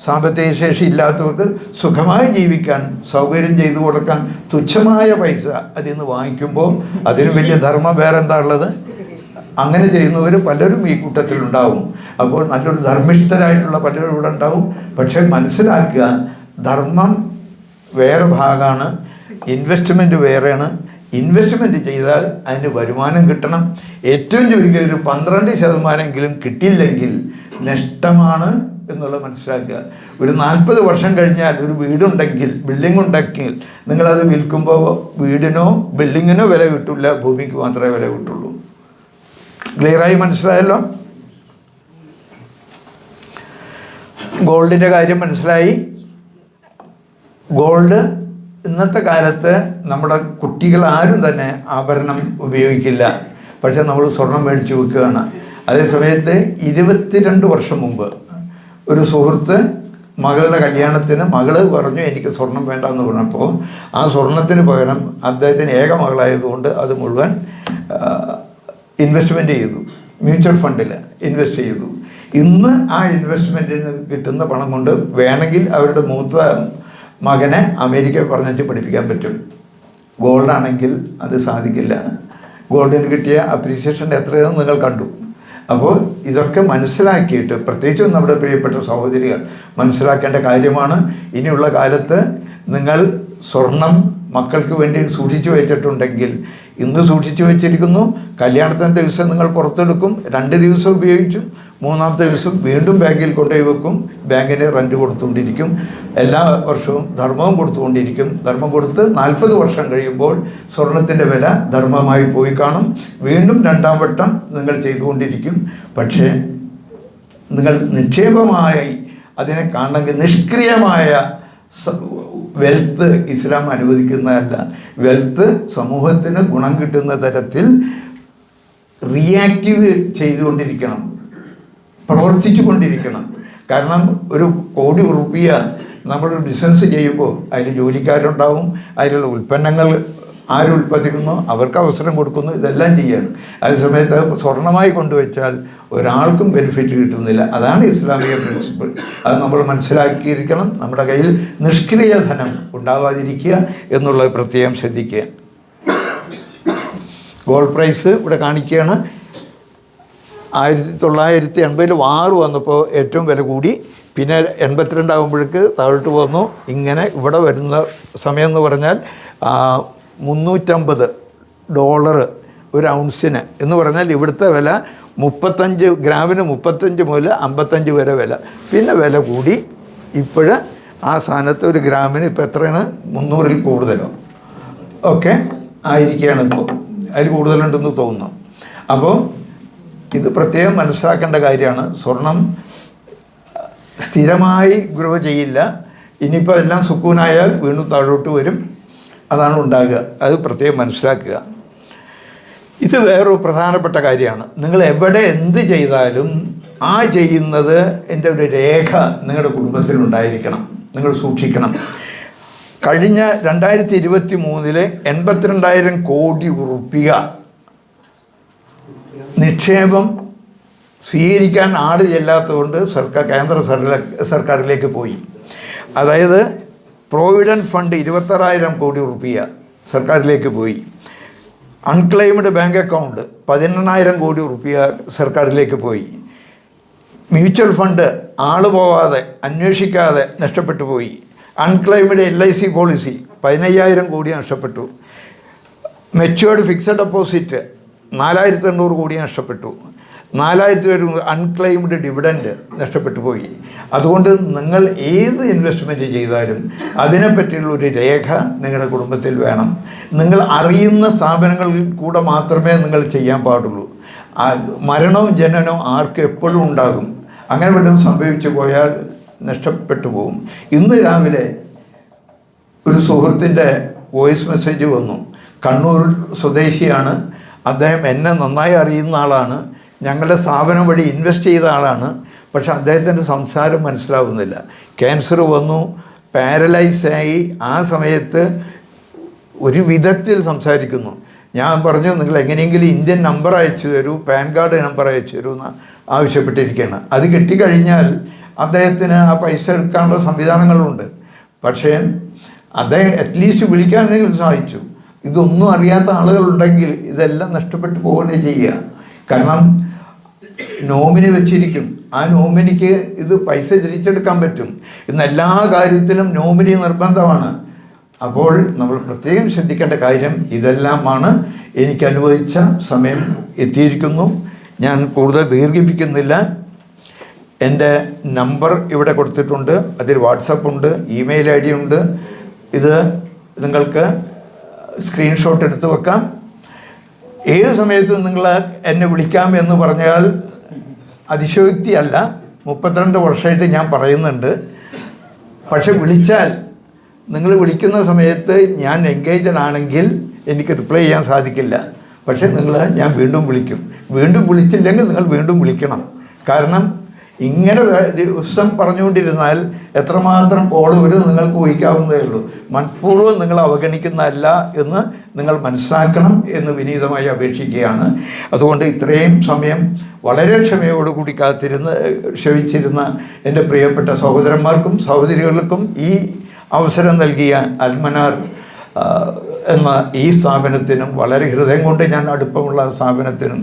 സാമ്പത്തിക ശേഷി ഇല്ലാത്തവർക്ക് സുഖമായി ജീവിക്കാൻ സൗകര്യം ചെയ്തു കൊടുക്കാൻ തുച്ഛമായ പൈസ അതിൽ നിന്ന് വാങ്ങിക്കുമ്പോൾ അതിന് വലിയ ധർമ്മം വേറെ എന്താ ഉള്ളത്? അങ്ങനെ ചെയ്യുന്നവർ പലരും ഈ കൂട്ടത്തിലുണ്ടാവും. അപ്പോൾ നല്ലൊരു ധർമ്മിഷ്ഠരായിട്ടുള്ള പലരും ഇവിടെ ഉണ്ടാവും. പക്ഷേ മനസ്സിലാക്കുക, ധർമ്മം വേറെ ഭാഗമാണ്, ഇൻവെസ്റ്റ്മെൻറ്റ് വേറെയാണ്. ഇൻവെസ്റ്റ്മെൻറ്റ് ചെയ്താൽ അതിന് വരുമാനം കിട്ടണം. ഏറ്റവും ചുരുങ്ങിയ ഒരു 12% കിട്ടിയില്ലെങ്കിൽ നഷ്ടമാണ് എന്നുള്ളത് മനസ്സിലാക്കുക. ഒരു 40 വർഷം കഴിഞ്ഞാൽ ഒരു വീടുണ്ടെങ്കിൽ, ബിൽഡിംഗ് ഉണ്ടെങ്കിൽ നിങ്ങളത് വിൽക്കുമ്പോൾ വീടിനോ ബിൽഡിങ്ങിനോ വില കിട്ടില്ല, ഭൂമിക്ക് മാത്രമേ വില കിട്ടുള്ളൂ. ക്ലിയറായി മനസ്സിലായല്ലോ? ഗോൾഡിൻ്റെ കാര്യം മനസ്സിലായി. ഗോൾഡ് ഇന്നത്തെ കാലത്ത് നമ്മുടെ കുട്ടികൾ ആരും തന്നെ ആഭരണം ഉപയോഗിക്കില്ല. പക്ഷെ നമ്മൾ സ്വർണം മേടിച്ച് വെക്കുകയാണ്. അതേസമയത്ത് 22 വർഷം മുമ്പ് ഒരു സുഹൃത്ത് മകളുടെ കല്യാണത്തിന് മകള് പറഞ്ഞു എനിക്ക് സ്വർണം വേണ്ടെന്ന് പറഞ്ഞപ്പോൾ ആ സ്വർണത്തിന് പകരം അദ്ദേഹത്തിന് ഏക മകളായതുകൊണ്ട് അത് മുഴുവൻ ഇൻവെസ്റ്റ്മെൻറ്റ് ചെയ്തു, മ്യൂച്വൽ ഫണ്ടിൽ ഇൻവെസ്റ്റ് ചെയ്തു. ഇന്ന് ആ ഇൻവെസ്റ്റ്മെൻറ്റിന് കിട്ടുന്ന പണം കൊണ്ട് വേണമെങ്കിൽ അവരുടെ മൂത്ത മകനെ അമേരിക്കയിൽ പറഞ്ഞിട്ട് പഠിപ്പിക്കാൻ പറ്റും. ഗോൾഡാണെങ്കിൽ അത് സാധിക്കില്ല. ഗോൾഡിന് കിട്ടിയ അപ്രീസിയേഷൻ എത്രയെന്ന് നിങ്ങൾ കണ്ടു. അപ്പോൾ ഇതൊക്കെ മനസ്സിലാക്കിയിട്ട്, പ്രത്യേകിച്ചും നമ്മുടെ പ്രിയപ്പെട്ട സഹോദരികൾ മനസ്സിലാക്കേണ്ട കാര്യമാണ്. ഇനിയുള്ള കാലത്ത് നിങ്ങൾ സ്വർണം മക്കൾക്ക് വേണ്ടി സൂക്ഷിച്ചു വെച്ചിട്ടുണ്ടെങ്കിൽ, ഇന്ന് സൂക്ഷിച്ചു വെച്ചിരിക്കുന്നു, കല്യാണത്തിൻ്റെ ദിവസം നിങ്ങൾ പുറത്തെടുക്കും, 2 ദിവസം ഉപയോഗിച്ചും 3-ാമത്തെ ദിവസം വീണ്ടും ബാങ്കിൽ കൊണ്ടുപോയി വെക്കും, ബാങ്കിന് റെൻറ്റ് കൊടുത്തുകൊണ്ടിരിക്കും, എല്ലാ വർഷവും ധർമ്മവും കൊടുത്തുകൊണ്ടിരിക്കും. ധർമ്മം കൊടുത്ത് 40 വർഷം കഴിയുമ്പോൾ സ്വർണത്തിൻ്റെ വില ധർമ്മമായി പോയി കാണും. വീണ്ടും 2-ാം വട്ടം നിങ്ങൾ ചെയ്തുകൊണ്ടിരിക്കും. പക്ഷേ നിങ്ങൾ നിക്ഷേപമായി അതിനെ കാണണമെങ്കിൽ നിഷ്ക്രിയമായ വെൽത്ത് ഇസ്ലാം അനുവദിക്കുന്നതല്ല. വെൽത്ത് സമൂഹത്തിന് ഗുണം കിട്ടുന്ന തരത്തിൽ റിയാക്റ്റീവ് ചെയ്തുകൊണ്ടിരിക്കണം, പ്രവർത്തിച്ചു കൊണ്ടിരിക്കണം. കാരണം 1 കോടി റുപ്യ നമ്മളൊരു ബിസിനസ് ചെയ്യുമ്പോൾ അതിൽ ജോലിക്കാരുണ്ടാവും, അതിലുള്ള ഉൽപ്പന്നങ്ങൾ ആര് ഉൽപ്പാദിപ്പിക്കുന്നോ അവർക്ക് അവസരം കൊടുക്കുന്നു, ഇതെല്ലാം ചെയ്യാണ്. അതേസമയത്ത് സ്വർണമായി കൊണ്ടുവച്ചാൽ ഒരാൾക്കും ബെനിഫിറ്റ് കിട്ടുന്നില്ല. അതാണ് ഇസ്ലാമിക പ്രിൻസിപ്പിൾ. അത് നമ്മൾ മനസ്സിലാക്കിയിരിക്കണം. നമ്മുടെ കയ്യിൽ നിഷ്ക്രിയ ധനം ഉണ്ടാവാതിരിക്കുക എന്നുള്ളത് പ്രത്യേകം ശ്രദ്ധിക്കുക. ഗോൾഡ് പ്രൈസ് ഇവിടെ കാണിക്കുകയാണ്. 1980 വാർ വന്നപ്പോൾ ഏറ്റവും വില കൂടി, പിന്നെ 82 ആകുമ്പോഴേക്ക് താഴോട്ട് വന്നു. ഇങ്ങനെ ഇവിടെ വരുന്ന സമയം എന്ന് പറഞ്ഞാൽ $350 1 ഔൺസിന് എന്ന് പറഞ്ഞാൽ ഇവിടുത്തെ വില 35 ഗ്രാമിന് 35 മുതൽ 55 വരെ വില. പിന്നെ വില കൂടി ഇപ്പോഴ് ആ സ്ഥാനത്ത് 1 ഗ്രാമിന് ഇപ്പോൾ എത്രയാണ്, 300-ൽ കൂടുതലോ ഒക്കെ ആയിരിക്കുകയാണ്. ഇപ്പോൾ അതിൽ കൂടുതലുണ്ടെന്ന് തോന്നുന്നു. അപ്പോൾ ഇത് പ്രത്യേകം മനസ്സിലാക്കേണ്ട കാര്യമാണ്. സ്വർണം സ്ഥിരമായി ഗ്രോ ചെയ്യില്ല. ഇനിയിപ്പോൾ എല്ലാം സുക്കൂനായാൽ വീണ്ടും താഴോട്ട് വരും. അതാണ് ഉണ്ടാകുക. അത് പ്രത്യേകം മനസ്സിലാക്കുക. ഇത് വേറൊരു പ്രധാനപ്പെട്ട കാര്യമാണ്. നിങ്ങൾ എവിടെ എന്ത് ചെയ്താലും ആ ചെയ്യുന്നത് എൻ്റെ ഒരു രേഖ നിങ്ങളുടെ കുടുംബത്തിലുണ്ടായിരിക്കണം. നിങ്ങൾ സൂക്ഷിക്കണം. കഴിഞ്ഞ 2023 82,000 കോടി റുപ്യ നിക്ഷേപം സ്വീകരിക്കാൻ ആട് ചെല്ലാത്തതുകൊണ്ട് കേന്ദ്ര സർക്കാരിലേക്ക് പോയി. അതായത് പ്രോവിഡൻറ്റ് ഫണ്ട് 26,000 കോടി റുപ്യ സർക്കാരിലേക്ക് പോയി. അൺക്ലെയിംഡ് ബാങ്ക് അക്കൗണ്ട് 18,000 കോടി റുപ്യ സർക്കാരിലേക്ക് പോയി. മ്യൂച്വൽ ഫണ്ട് ആൾ പോവാതെ അന്വേഷിക്കാതെ നഷ്ടപ്പെട്ടു പോയി. അൺക്ലെയിംഡ് LIC പോളിസി 15,000 കോടി നഷ്ടപ്പെട്ടു. മെച്യൂർഡ് ഫിക്സഡ് ഡെപ്പോസിറ്റ് 4,800 കോടി നഷ്ടപ്പെട്ടു. 4,000 അൺക്ലെയിംഡ് ഡിവിഡൻഡ് നഷ്ടപ്പെട്ടു പോയി. അതുകൊണ്ട് നിങ്ങൾ ഏത് ഇൻവെസ്റ്റ്മെൻറ്റ് ചെയ്താലും അതിനെപ്പറ്റിയുള്ള ഒരു രേഖ നിങ്ങളുടെ കുടുംബത്തിൽ വേണം. നിങ്ങൾ അറിയുന്ന സ്ഥാപനങ്ങളിൽ കൂടെ മാത്രമേ നിങ്ങൾ ചെയ്യാൻ പാടുള്ളൂ. മരണവും ജനനവും ആർക്ക് എപ്പോഴും ഉണ്ടാകും. അങ്ങനെ വല്ലതും സംഭവിച്ചു പോയാൽ നഷ്ടപ്പെട്ടു പോകും. ഇന്ന് രാവിലെ ഒരു സുഹൃത്തിൻ്റെ വോയിസ് മെസ്സേജ് വന്നു. കണ്ണൂർ സ്വദേശിയാണ്. അദ്ദേഹം എന്നെ നന്നായി അറിയുന്ന ആളാണ്. ഞങ്ങളുടെ സ്ഥാപനം വഴി ഇൻവെസ്റ്റ് ചെയ്ത ആളാണ്. പക്ഷെ അദ്ദേഹത്തിൻ്റെ സംസാരം മനസ്സിലാവുന്നില്ല. ക്യാൻസർ വന്നു, പാരലൈസായി. ആ സമയത്ത് ഒരു വിധത്തിൽ സംസാരിക്കുന്നു. ഞാൻ പറഞ്ഞു, നിങ്ങൾ എങ്ങനെയെങ്കിലും ഇന്ത്യൻ നമ്പർ അയച്ചു തരൂ, പാൻ കാർഡ് നമ്പർ അയച്ചു തരൂ എന്ന് ആവശ്യപ്പെട്ടിരിക്കുകയാണ്. അത് കിട്ടിക്കഴിഞ്ഞാൽ അദ്ദേഹത്തിന് ആ പൈസ എടുക്കാനുള്ള സംവിധാനങ്ങളുണ്ട്. പക്ഷേ അദ്ദേഹം അറ്റ്ലീസ്റ്റ് വിളിക്കാനെങ്കിലും സാധിച്ചു. ഇതൊന്നും അറിയാത്ത ആളുകളുണ്ടെങ്കിൽ ഇതെല്ലാം നഷ്ടപ്പെട്ടു പോവുകയാണ് ചെയ്യുക. കാരണം നോമിനി വെച്ചിരിക്കും. ആ നോമിനിക്ക് ഇത് പൈസ തിരിച്ചെടുക്കാൻ പറ്റും. ഇന്ന് എല്ലാ കാര്യത്തിലും നോമിനി നിർബന്ധമാണ്. അപ്പോൾ നമ്മൾ പ്രത്യേകം ശ്രദ്ധിക്കേണ്ട കാര്യം ഇതെല്ലാമാണ്. എനിക്ക് അനുവദിച്ച സമയം എത്തിയിരിക്കുന്നു. ഞാൻ കൂടുതൽ ദീർഘിപ്പിക്കുന്നില്ല. എൻ്റെ നമ്പർ ഇവിടെ കൊടുത്തിട്ടുണ്ട്. അതിൽ വാട്സപ്പ് ഉണ്ട്, ഇമെയിൽ ID ഉണ്ട്. ഇത് നിങ്ങൾക്ക് സ്ക്രീൻഷോട്ട് എടുത്ത് വെക്കാം. ഏത് സമയത്തും നിങ്ങൾ എന്നെ വിളിക്കാം എന്ന് പറഞ്ഞാൽ അതിശയോക്തിയല്ല. 32 വർഷമായിട്ട് ഞാൻ പറയുന്നുണ്ട്. പക്ഷെ വിളിച്ചാൽ, നിങ്ങൾ വിളിക്കുന്ന സമയത്ത് ഞാൻ എൻഗേജഡ് ആണെങ്കിൽ എനിക്ക് റിപ്ലൈ ചെയ്യാൻ സാധിക്കില്ല. പക്ഷേ ഞാൻ വീണ്ടും വിളിക്കും. വീണ്ടും വിളിച്ചില്ലെങ്കിൽ നിങ്ങൾ വീണ്ടും വിളിക്കണം. കാരണം ഇങ്ങനെ ദിവസം പറഞ്ഞുകൊണ്ടിരുന്നാൽ എത്രമാത്രം കോൾ വരും നിങ്ങൾക്ക് ഊഹിക്കാവുന്നതേ ഉള്ളൂ. മനഃപൂർവ്വം നിങ്ങൾ അവഗണിക്കുന്നതല്ല എന്ന് നിങ്ങൾ മനസ്സിലാക്കണം എന്ന് വിനീതമായി അപേക്ഷിക്കുകയാണ്. അതുകൊണ്ട് ഇത്രയും സമയം വളരെ ക്ഷമയോടുകൂടി ക്ഷമിച്ചിരുന്ന എൻ്റെ പ്രിയപ്പെട്ട സഹോദരന്മാർക്കും സഹോദരികൾക്കും ഈ അവസരം നൽകിയ അൽമനാർ എന്ന ഈ സ്ഥാപനത്തിനും, വളരെ ഹൃദയം കൊണ്ട് ഞാൻ അടുപ്പമുള്ള സ്ഥാപനത്തിനും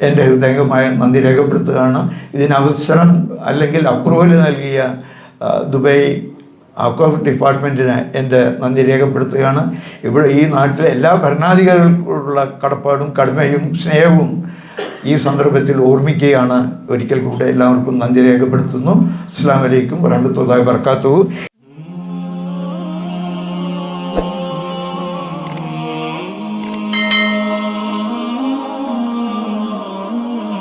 എൻ്റെ ഹൃദയമായ നന്ദി രേഖപ്പെടുത്തുകയാണ്. ഇതിനവസരം അല്ലെങ്കിൽ അപ്രൂവൽ നൽകിയ ദുബായ് ഔഖാഫ് ഡിപ്പാർട്ട്മെൻറ്റിന് എൻ്റെ നന്ദി രേഖപ്പെടുത്തുകയാണ്. ഇവിടെ ഈ നാട്ടിലെ എല്ലാ ഭരണാധികാരികൾക്കുള്ള കടപ്പാടും കടമയും സ്നേഹവും ഈ സന്ദർഭത്തിൽ ഓർമ്മിക്കുകയാണ്. ഒരിക്കൽ കൂടെ എല്ലാവർക്കും നന്ദി രേഖപ്പെടുത്തുന്നു. അസ്സലാമു അലൈക്കും വറഹ്മത്തുള്ളാഹി വബറകാതുഹു.